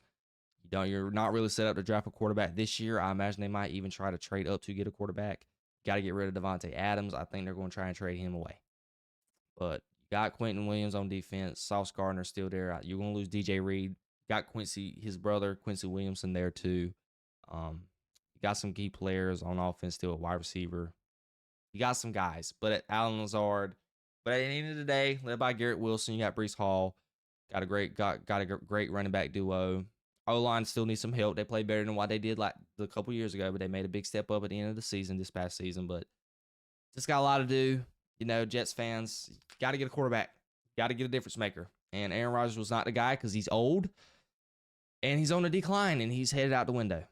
You're not really set up to draft a quarterback this year. I imagine they might even try to trade up to get a quarterback. Got to get rid of Devontae Adams. I think they're going to try and trade him away. But you got Quentin Williams on defense. Sauce Gardner still there. You're going to lose DJ Reed. Got Quincy, his brother, Quincy Williamson there too. You got some key players on offense still at wide receiver. You got some guys, but at Allen Lazard. But at the end of the day, led by Garrett Wilson, you got Breece Hall. Got a great running back duo. O-line still needs some help. They played better than what they did like a couple years ago, but they made a big step up at the end of the season, this past season. But just got a lot to do. You know, Jets fans, got to get a quarterback. Got to get a difference maker. And Aaron Rodgers was not the guy because he's old. And he's on a decline, and he's headed out the window.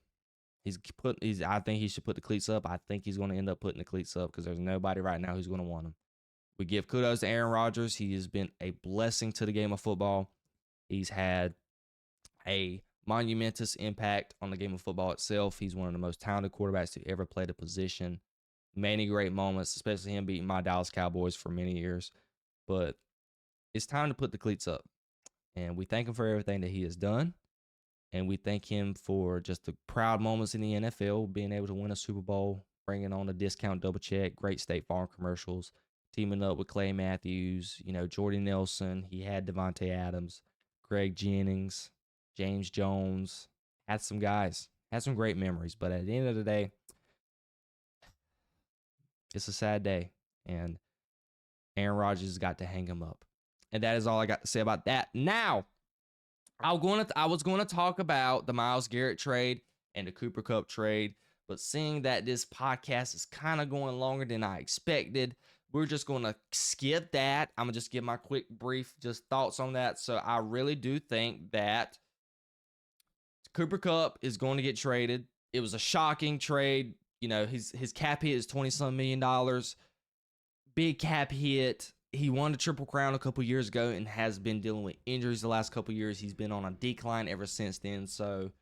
I think he should put the cleats up. I think he's going to end up putting the cleats up because there's nobody right now who's going to want him. We give kudos to Aaron Rodgers. He has been a blessing to the game of football. He's had a monumentous impact on the game of football itself. He's one of the most talented quarterbacks to ever play the position. Many great moments, especially him beating my Dallas Cowboys for many years. But it's time to put the cleats up. And we thank him for everything that he has done. And we thank him for just the proud moments in the NFL, being able to win a Super Bowl, bringing on a discount double check, great State Farm commercials, teaming up with Clay Matthews, Jordy Nelson. He had Devontae Adams, Greg Jennings, James Jones. Had some guys, had some great memories. But at the end of the day, it's a sad day. And Aaron Rodgers has got to hang him up. And that is all I got to say about that. Now, I was going to talk about the Myles Garrett trade and the Kooper Kupp trade, but seeing that this podcast is kind of going longer than I expected, we're just going to skip that. I'm going to just give my quick, brief just thoughts on that. So I really do think that Kooper Kupp is going to get traded. It was a shocking trade. His cap hit is $20-some million. Big cap hit. He won the Triple Crown a couple years ago and has been dealing with injuries the last couple years. He's been on a decline ever since then. So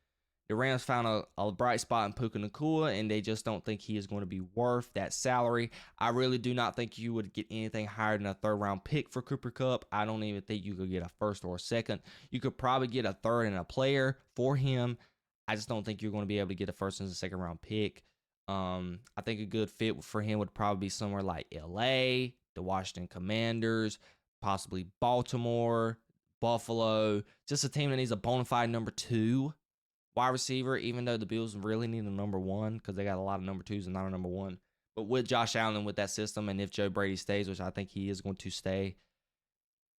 the Rams found a bright spot in Puka Nacua, and they just don't think he is going to be worth that salary. I really do not think you would get anything higher than a third-round pick for Kooper Kupp. I don't even think you could get a first or a second. You could probably get a third and a player for him. I just don't think you're going to be able to get a first and a second-round pick. I think a good fit for him would probably be somewhere like L.A., the Washington Commanders, possibly Baltimore, Buffalo, just a team that needs a bona fide number 2 wide receiver, even though the Bills really need a number 1 because they got a lot of number 2s and not a number 1. But with Josh Allen with that system, and if Joe Brady stays, which I think he is going to stay,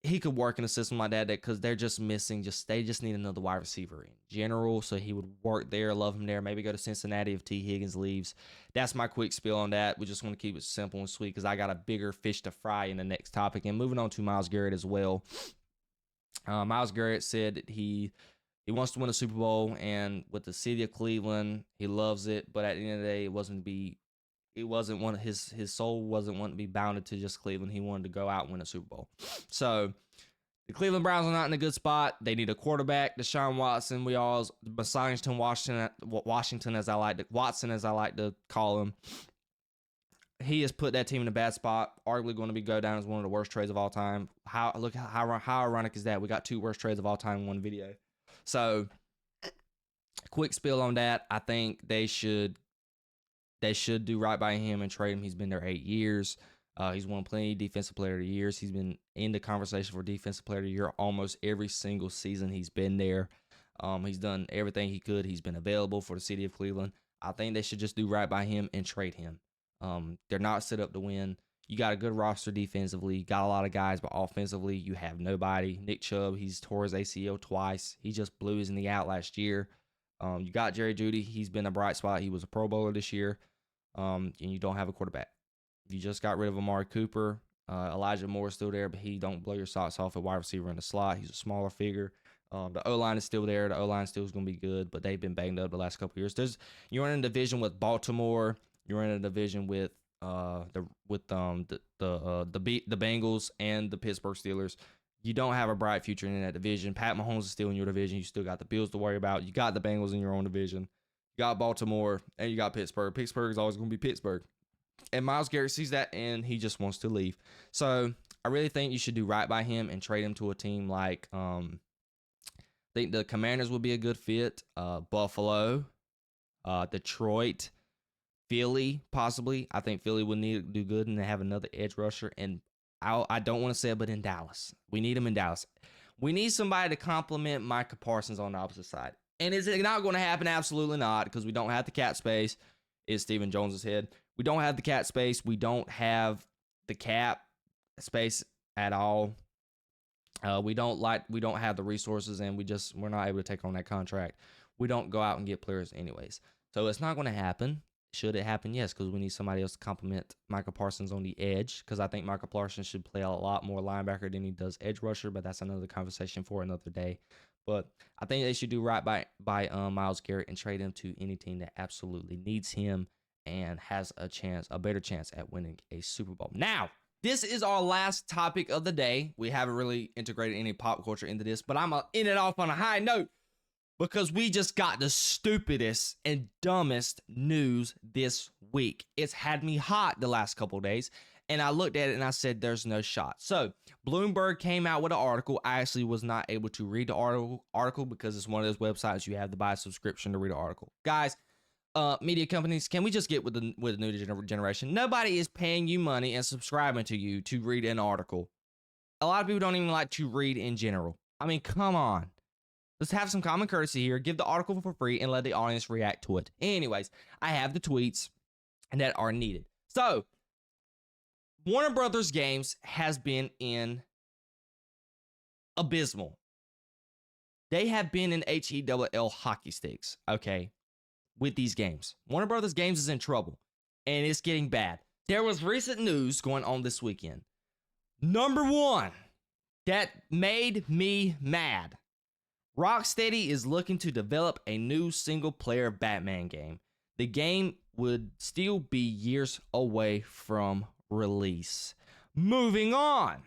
he could work in a system like that because they're just missing, they just need another wide receiver in general. So he would work there, love him there, maybe go to Cincinnati if T. Higgins leaves. That's my quick spiel on that. We just want to keep it simple and sweet because I got a bigger fish to fry in the next topic. And moving on to Myles Garrett as well. Myles Garrett said that he wants to win a Super Bowl, and with the city of Cleveland, he loves it. But at the end of the day, his soul wasn't wanting to be bounded to just Cleveland. He wanted to go out and win a Super Bowl. So the Cleveland Browns are not in a good spot. They need a quarterback. Deshaun Watson, Washington as I like to call him. He has put that team in a bad spot. Arguably going to go down as one of the worst trades of all time. How ironic is that? We got 2 worst trades of all time in one video. So quick spill on that. I think they should do right by him and trade him. He's been there 8 years. He's won plenty of Defensive Player of the Years. He's been in the conversation for Defensive Player of the Year almost every single season he's been there. He's done everything he could. He's been available for the city of Cleveland. I think they should just do right by him and trade him. They're not set up to win. You got a good roster defensively. Got a lot of guys, but offensively, you have nobody. Nick Chubb, he's tore his ACL twice. He just blew his knee out last year. You got Jerry Jeudy. He's been a bright spot. He was a Pro Bowler this year. And you don't have a quarterback. You just got rid of Amari Kooper. Elijah Moore is still there, but he don't blow your socks off at wide receiver in the slot. He's a smaller figure. The O-line is still there. The O-line still is going to be good, but they've been banged up the last couple of years. You're in a division with Baltimore. You're in a division with the Bengals and the Pittsburgh Steelers. You don't have a bright future in that division. Pat Mahomes is still in your division. You still got the Bills to worry about. You got the Bengals in your own division. You got Baltimore, and you got Pittsburgh. Pittsburgh is always going to be Pittsburgh. And Myles Garrett sees that, and he just wants to leave. So I really think you should do right by him and trade him to a team like I think the Commanders would be a good fit. Buffalo, Detroit, Philly, possibly. I think Philly would need to do good and have another edge rusher. And I don't want to say it, but in Dallas. We need him in Dallas. We need somebody to complement Micah Parsons on the opposite side. And is it not going to happen? Absolutely not, because we don't have the cap space. Is Stephen Jones's head. We don't have the cap space. We don't have the cap space at all. We don't have the resources, and we're not able to take on that contract. We don't go out and get players anyways. So it's not going to happen. Should it happen? Yes, because we need somebody else to complement Micah Parsons on the edge, because I think Micah Parsons should play a lot more linebacker than he does edge rusher, but that's another conversation for another day. But I think they should do right by Myles Garrett and trade him to any team that absolutely needs him and has a better chance at winning a Super Bowl. Now, this is our last topic of the day. We haven't really integrated any pop culture into this, but I'm going to end it off on a high note because we just got the stupidest and dumbest news this week. It's had me hot the last couple of days, and I looked at it and I said, there's no shot. So Bloomberg came out with an article. I actually was not able to read the article because it's one of those websites you have to buy a subscription to read an article. Guys, media companies, can we just get with the new generation? Nobody is paying you money and subscribing to you to read an article. A lot of people don't even like to read in general. I mean, come on. Let's have some common courtesy here. Give the article for free and let the audience react to it. Anyways, I have the tweets that are needed. So, Warner Brothers games has been in abysmal. They have been in HELL hockey sticks, okay, with these games. Warner Brothers games is in trouble, and it's getting bad. There was recent news going on this weekend. Number one, that made me mad. Rocksteady is looking to develop a new single-player Batman game. The game would still be years away from release. Moving on.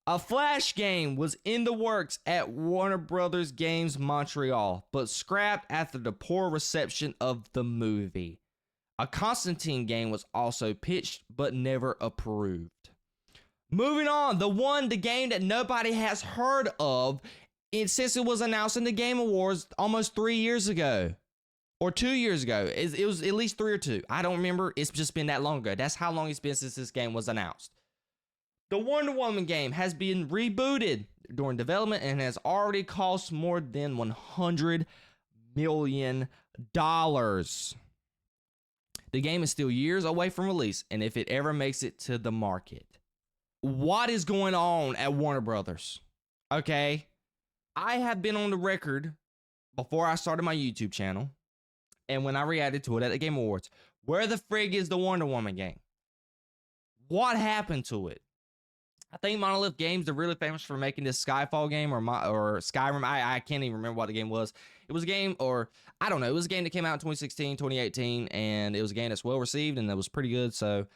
A Flash game was in the works at Warner Brothers Games Montreal, but scrapped after the poor reception of the movie. A Constantine game was also pitched, but never approved. Moving on, the game that nobody has heard of since it was announced in the Game Awards almost 3 years ago. Or 2 years ago. It was at least 3 or 2. I don't remember. It's just been that long ago. That's how long it's been since this game was announced. The Wonder Woman game has been rebooted during development and has already cost more than $100 million. The game is still years away from release, and if it ever makes it to the market. What is going on at Warner Brothers? Okay? I have been on the record before I started my YouTube channel, and when I reacted to it at the Game Awards, where the frig is the Wonder Woman game? What happened to it? I think Monolith Games, they're really famous for making this Skyfall game or Skyrim. I can't even remember what the game was. It was a game, or I don't know. It was a game that came out in 2016, 2018, and it was a game that's well received and that was pretty good. So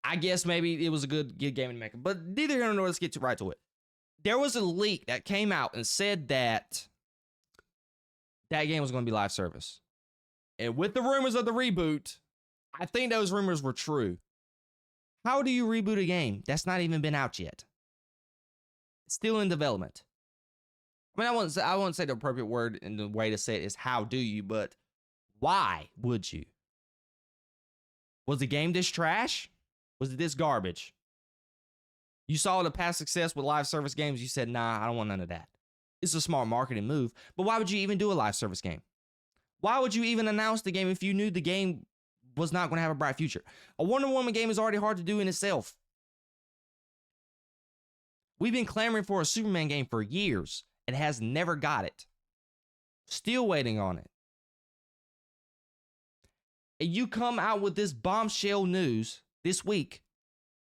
I guess maybe it was a good game to make. But neither here nor there, let's get right to it. There was a leak that came out and said that that game was going to be live service. And with the rumors of the reboot, I think those rumors were true. How do you reboot a game that's not even been out yet? It's still in development. I mean, I wouldn't say the appropriate word and the way to say it is how do you, but why would you? Was the game this trash? Was it this garbage? You saw the past success with live service games. You said, nah, I don't want none of that. It's a smart marketing move, but why would you even do a live service game? Why would you even announce the game if you knew the game was not going to have a bright future? A Wonder Woman game is already hard to do in itself. We've been clamoring for a Superman game for years and has never got it. Still waiting on it. And you come out with this bombshell news this week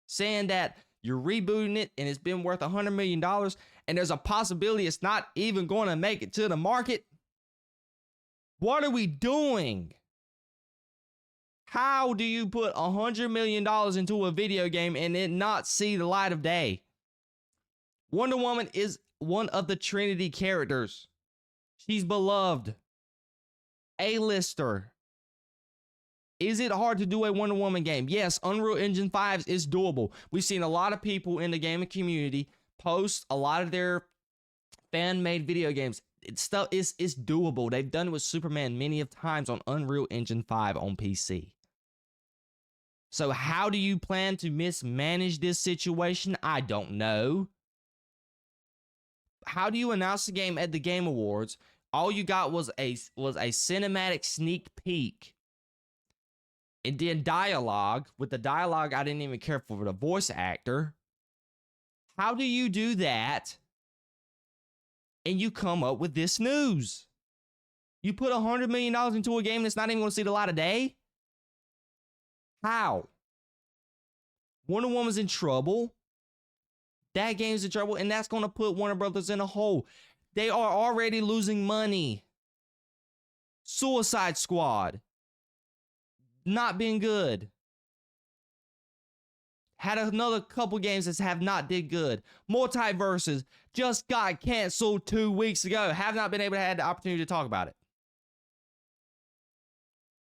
saying that you're rebooting it and it's been worth $100 million and there's a possibility it's not even going to make it to the market. What are we doing? How do you put $100 million into a video game and it not see the light of day? Wonder Woman is one of the Trinity characters. She's beloved. A-lister. Is it hard to do a Wonder Woman game? Yes, Unreal Engine 5 is doable. We've seen a lot of people in the gaming community post a lot of their fan-made video games. It's doable. They've done it with Superman many of times on Unreal Engine 5 on PC. So how do you plan to mismanage this situation? I don't know. How do you announce the game at the Game Awards? All you got was a cinematic sneak peek. And then dialogue. With the dialogue, I didn't even care for the voice actor. How do you do that? And you come up with this news. You put $100 million into a game that's not even going to see the light of day? How? Wonder Woman's in trouble. That game's in trouble, and that's going to put Warner Brothers in a hole. They are already losing money. Suicide Squad. Not been good. Had another couple games that have not did good. Multiverses just got canceled 2 weeks ago. Have not been able to have the opportunity to talk about it.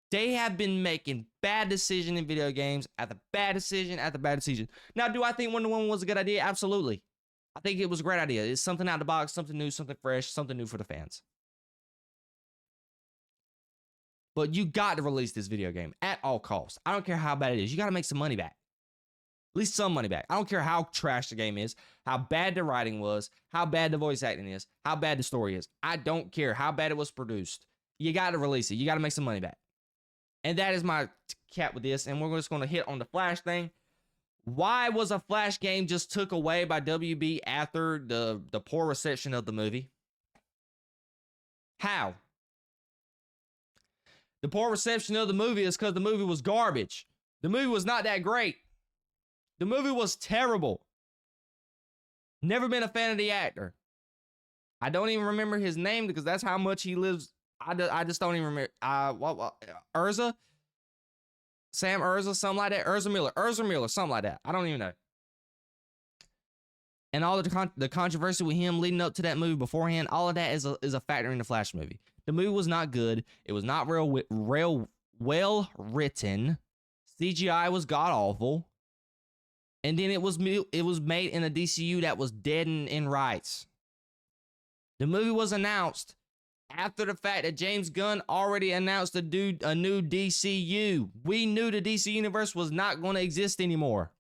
They have been making bad decision in video games after bad decision after bad decision. Now, do I think Wonder Woman was a good idea? Absolutely. I think it was a great idea. It's something out of the box, something new, something fresh, something new for the fans. But you got to release this video game at all costs. I don't care how bad it is. You got to make some money back. At least some money back. I don't care how trash the game is, how bad the writing was, how bad the voice acting is, how bad the story is. I don't care how bad it was produced. You got to release it. You got to make some money back. And that is my cap with this. And we're just going to hit on the Flash thing. Why was a Flash game just took away by WB after the poor reception of the movie? How? The poor reception of the movie is because the movie was garbage. The movie was not that great. The movie was terrible. Never been a fan of the actor. I don't even remember his name because that's how much he lives. I just don't even remember. Urza? Sam Urza, something like that. Urza Miller, something like that. I don't even know. And all the controversy with him leading up to that movie beforehand, all of that is a factor in the Flash movie. The movie was not good. It was not real well written. CGI was god awful. And then it was made in a DCU that was dead in rights. The movie was announced after the fact that James Gunn already announced a new DCU. We knew the DC universe was not going to exist anymore.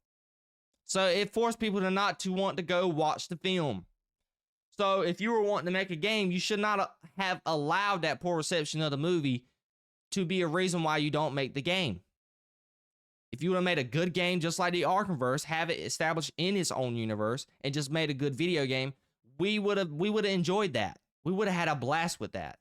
So it forced people to want to go watch the film. So if you were wanting to make a game, you should not have allowed that poor reception of the movie to be a reason why you don't make the game. If you would have made a good game just like the Arkhamverse, have it established in its own universe, and just made a good video game, we would have enjoyed that. We would have had a blast with that.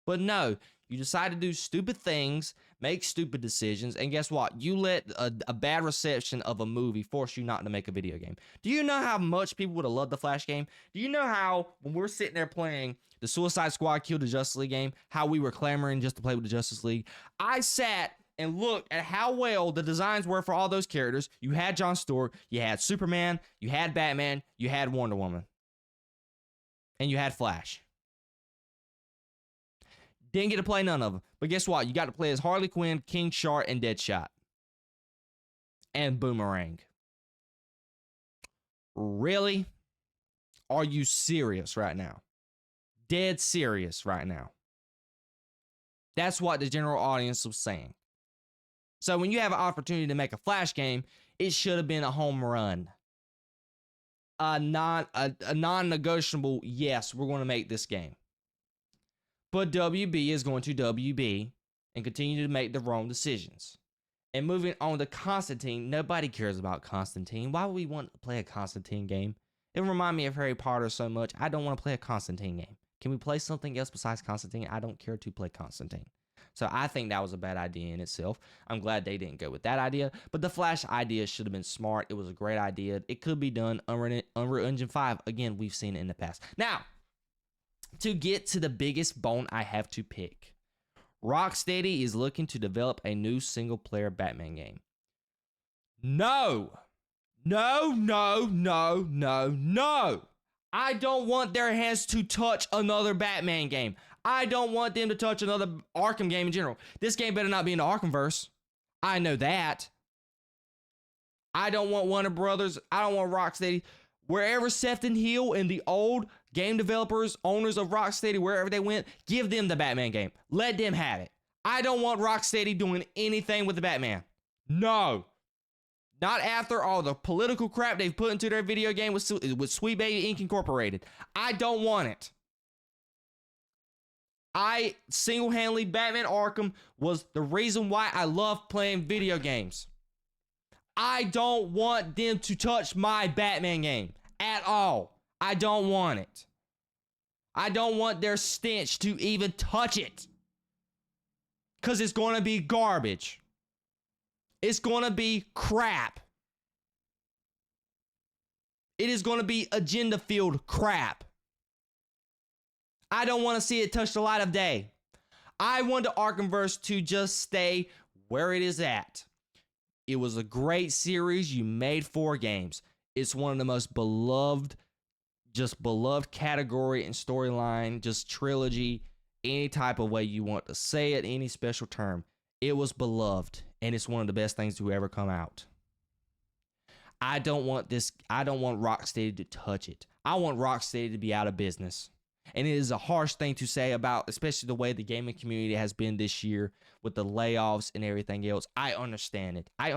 But no, you decide to do stupid things, make stupid decisions, and guess what? You let a bad reception of a movie force you not to make a video game. Do you know how much people would have loved the Flash game? Do you know how, when we're sitting there playing the Suicide Squad Kill the Justice League game, how we were clamoring just to play with the Justice League? I sat and looked at how well the designs were for all those characters. You had Jon Stewart, you had Superman, you had Batman, you had Wonder Woman, and you had Flash. Didn't get to play none of them. But guess what? You got to play as Harley Quinn, King Shark, and Deadshot. And Boomerang. Really? Are you serious right now? Dead serious right now. That's what the general audience was saying. So when you have an opportunity to make a flash game, it should have been a home run. A non-negotiable, yes, we're going to make this game. But WB is going to WB and continue to make the wrong decisions. And moving on to Constantine, nobody cares about Constantine. Why would we want to play a Constantine game? It reminds me of Harry Potter so much. I don't want to play a Constantine game. Can we play something else besides Constantine? I don't care to play Constantine. So I think that was a bad idea in itself. I'm glad they didn't go with that idea. But the Flash idea should have been smart. It was a great idea. It could be done. Unreal Engine 5, again, we've seen it in the past. Now, to get to the biggest bone I have to pick. Rocksteady is looking to develop a new single-player Batman game. No. I don't want their hands to touch another Batman game. I don't want them to touch another Arkham game in general. This game better not be in the Arkhamverse. I know that. I don't want Warner Brothers. I don't want Rocksteady. Wherever Sefton Hill and the old game developers, owners of Rocksteady, wherever they went, give them the Batman game. Let them have it. I don't want Rocksteady doing anything with the Batman. No. Not after all the political crap they've put into their video game with Sweet Baby Inc. Incorporated. I don't want it. I single-handedly, Batman Arkham was the reason why I love playing video games. I don't want them to touch my Batman game at all. I don't want it. I don't want their stench to even touch it. Because it's going to be garbage. It's going to be crap. It is going to be agenda-filled crap. I don't want to see it touch the light of day. I want the Arkhamverse to just stay where it is at. It was a great series. You made 4 games. It's one of the most beloved category and storyline, just trilogy, any type of way you want to say it, any special term. It was beloved, and it's one of the best things to ever come out. I don't want Rocksteady to touch it. I want Rocksteady to be out of business. And it is a harsh thing to say about, especially the way the gaming community has been this year with the layoffs and everything else. I understand it. I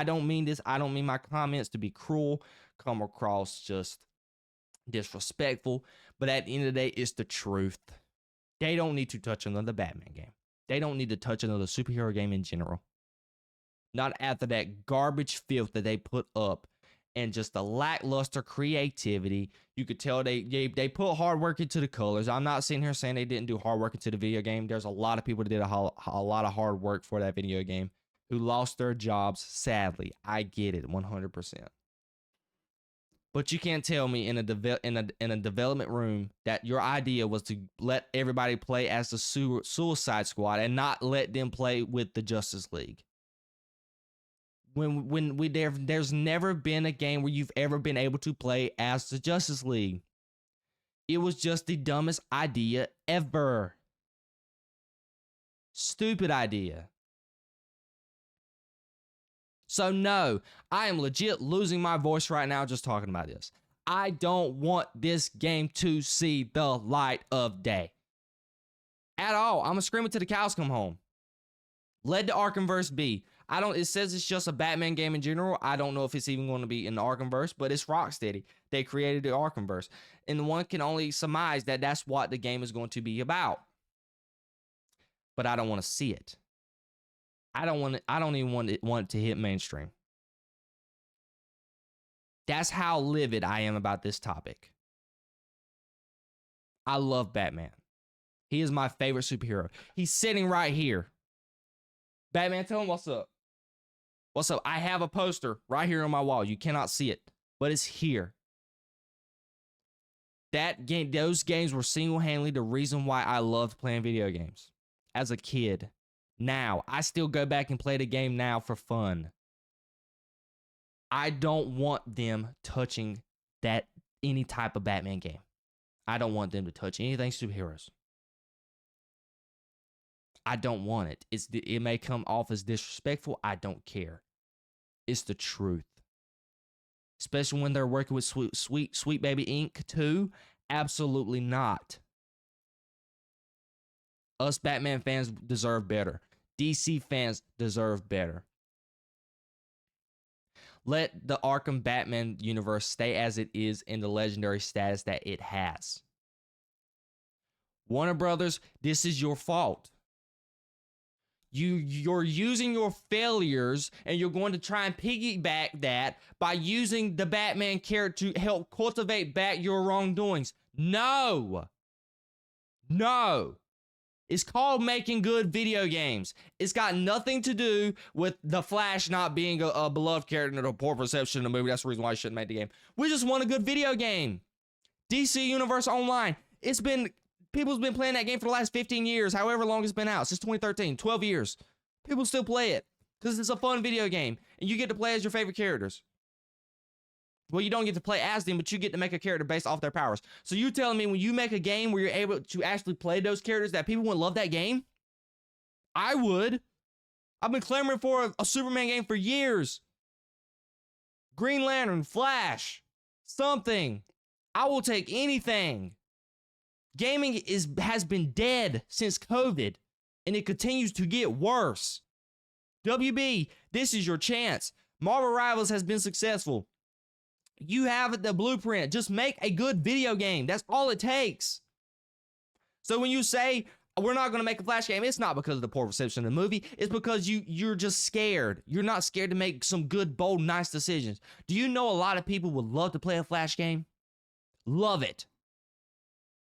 don't mean this. I don't mean my comments to be cruel, come across just disrespectful. But at the end of the day, it's the truth. They don't need to touch another Batman game. They don't need to touch another superhero game in general. Not after that garbage filth that they put up and just the lackluster creativity. You could tell they put hard work into the colors. I'm not sitting here saying they didn't do hard work into the video game. There's a lot of people that did a lot of hard work for that video game who lost their jobs, sadly. I get it 100%. But you can't tell me in a development room that your idea was to let everybody play as the Suicide Squad and not let them play with the Justice League. There's never been a game where you've ever been able to play as the Justice League. It was just the dumbest idea ever. Stupid idea. So no, I am legit losing my voice right now just talking about this. I don't want this game to see the light of day. At all. I'm going to scream it till the cows come home. Let the Arkhamverse be. It says it's just a Batman game in general. I don't know if it's even going to be in the Arkhamverse, but it's Rocksteady. They created the Arkhamverse. And one can only surmise that that's what the game is going to be about. But I don't want to see it. I don't even want it to hit mainstream. That's how livid I am about this topic. I love Batman. He is my favorite superhero. He's sitting right here. Batman, tell him what's up. What's up? I have a poster right here on my wall. You cannot see it, but it's here. Those games were single-handedly the reason why I loved playing video games as a kid. Now, I still go back and play the game now for fun. I don't want them touching any type of Batman game. I don't want them to touch anything superheroes. I don't want it. It may come off as disrespectful. I don't care. It's the truth. especially when they're working with Sweet Baby Inc. too. Absolutely not. Us Batman fans deserve better. DC fans deserve better. Let the Arkham Batman universe stay as it is in the legendary status that it has. Warner Brothers, this is your fault. You're using your failures and you're going to try and piggyback that by using the Batman character to help cultivate back your wrongdoings. No. It's called making good video games. It's got nothing to do with the Flash not being a beloved character and a poor reception in the movie. That's the reason why I shouldn't make the game. We just want a good video game. DC Universe Online. People's been playing that game for the last 15 years, however long it's been out, since 2013, 12 years. People still play it because it's a fun video game and you get to play as your favorite characters. Well, you don't get to play as them, but you get to make a character based off their powers. So you telling me when you make a game where you're able to actually play those characters that people wouldn't love that game? I would. I've been clamoring for a Superman game for years. Green Lantern, Flash, something. I will take anything. Gaming has been dead since COVID, and it continues to get worse. WB, this is your chance. Marvel Rivals has been successful. You have the blueprint. Just make a good video game. That's all it takes. So when you say, we're not going to make a Flash game, it's not because of the poor reception of the movie. It's because you're just scared. You're not scared to make some good, bold, nice decisions. Do you know a lot of people would love to play a Flash game? Love it.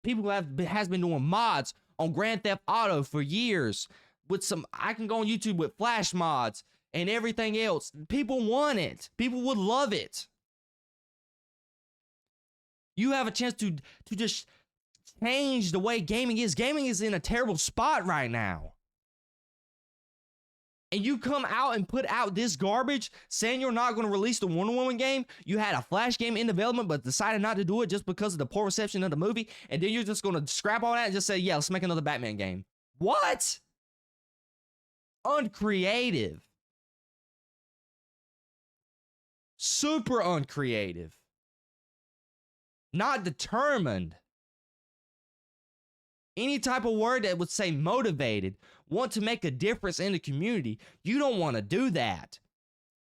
People has been doing mods on Grand Theft Auto for years. I can go on YouTube with Flash mods and everything else. People want it. People would love it. You have a chance to just change the way gaming is. Gaming is in a terrible spot right now. And you come out and put out this garbage saying you're not going to release the Wonder Woman game. You had a Flash game in development but decided not to do it just because of the poor reception of the movie. And then you're just going to scrap all that and just say, yeah, let's make another Batman game. What? Uncreative. Super uncreative. Not determined. Any type of word that would say motivated, want to make a difference in the community, you don't want to do that.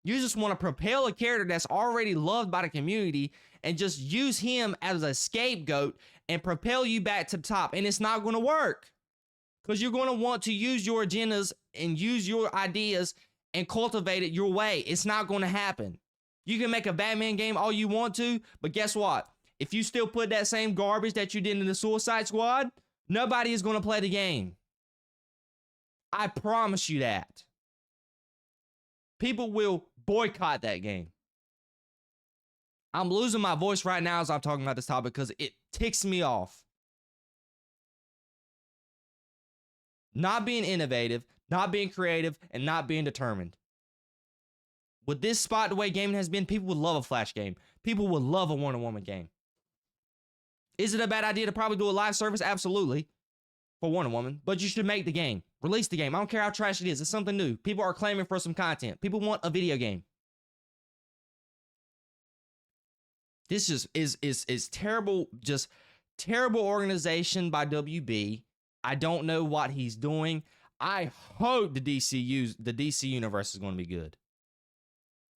You just want to propel a character that's already loved by the community and just use him as a scapegoat and propel you back to the top. And it's not going to work because you're going to want to use your agendas and use your ideas and cultivate it your way. It's not going to happen. You can make a Batman game all you want to, but guess what? If you still put that same garbage that you did in the Suicide Squad, nobody is going to play the game. I promise you that. People will boycott that game. I'm losing my voice right now as I'm talking about this topic because it ticks me off. Not being innovative, not being creative, and not being determined. With this spot, the way gaming has been, people would love a Flash game. People would love a Wonder Woman game. Is it a bad idea to probably do a live service? Absolutely. For Wonder Woman. But you should make the game. Release the game. I don't care how trash it is. It's something new. People are claiming for some content. People want a video game. This just is terrible. Just terrible organization by WB. I don't know what he's doing. I hope the DC universe is going to be good.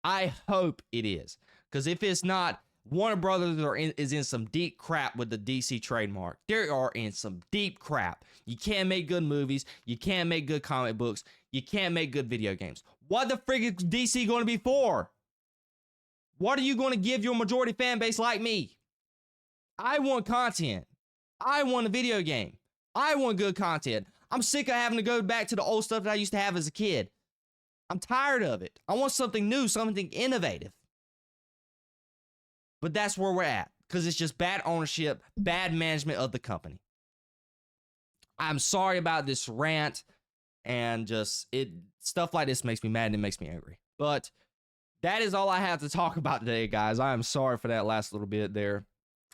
I hope it is. Because if it's not, Warner Brothers is in some deep crap with the DC trademark. They are in some deep crap. You can't make good movies. You can't make good comic books. You can't make good video games. What the frig is DC going to be for? What are you going to give your majority fan base like me? I want content. I want a video game. I want good content. I'm sick of having to go back to the old stuff that I used to have as a kid. I'm tired of it. I want something new, something innovative. But that's where we're at because it's just bad ownership, bad management of the company. I'm sorry about this rant and just stuff like this makes me mad and it makes me angry. But that is all I have to talk about today, guys. I am sorry for that last little bit there.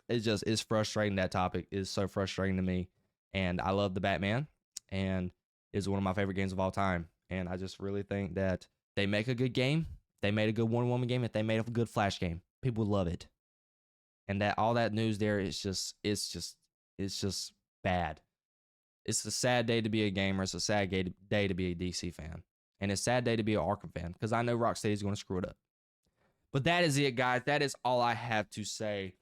It's frustrating. That topic is so frustrating to me. And I love the Batman and it's one of my favorite games of all time. And I just really think that they make a good game. They made a good Wonder Woman game. If they made a good Flash game, People love it. And that all that news there is just bad. It's a sad day to be a gamer. It's a sad day to be a DC fan. And it's a sad day to be an Arkham fan because I know Rocksteady is going to screw it up. But that is it, guys. That is all I have to say.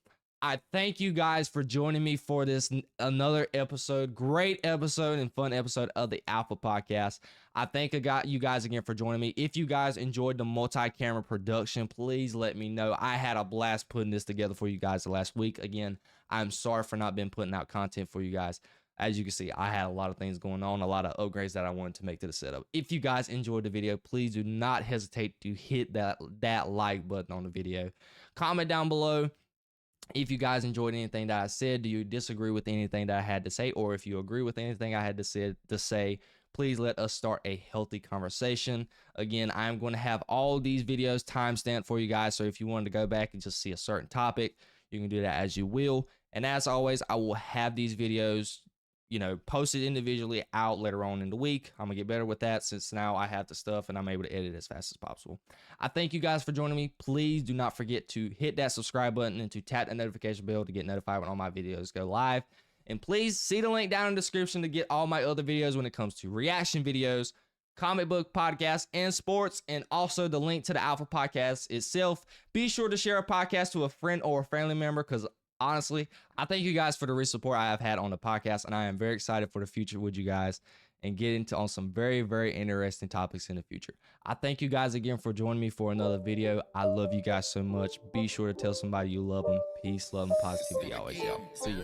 I thank you guys for joining me for this another episode. Great episode and fun episode of the Alpha Podcast. I thank you guys again for joining me. If you guys enjoyed the multi-camera production, please let me know. I had a blast putting this together for you guys last week. Again, I'm sorry for not been putting out content for you guys. As you can see, I had a lot of things going on, a lot of upgrades that I wanted to make to the setup. If you guys enjoyed the video, please do not hesitate to hit that like button on the video. Comment down below if you guys enjoyed anything that I said. Do you disagree with anything that I had to say? Or if you agree with anything I had to say, please let us start a healthy conversation. Again, I'm going to have all these videos timestamped for you guys. So if you wanted to go back and just see a certain topic, you can do that as you will. And as always, I will have these videos, posted individually out later on in the week. I'm gonna get better with that since now I have the stuff and I'm able to edit as fast as possible. I thank you guys for joining me. Please do not forget to hit that subscribe button and to tap the notification bell to get notified when all my videos go live. And please see the link down in the description to get all my other videos when it comes to reaction videos, comic book podcasts, and sports, and also the link to the Alpha Podcast itself. Be sure to share a podcast to a friend or a family member because honestly, I thank you guys for the recent support I have had on the podcast, and I am very excited for the future with you guys and get into on some very, very interesting topics in the future. I thank you guys again for joining me for another video. I love you guys so much. Be sure to tell somebody you love them. Peace, love, and positivity always, y'all. See ya.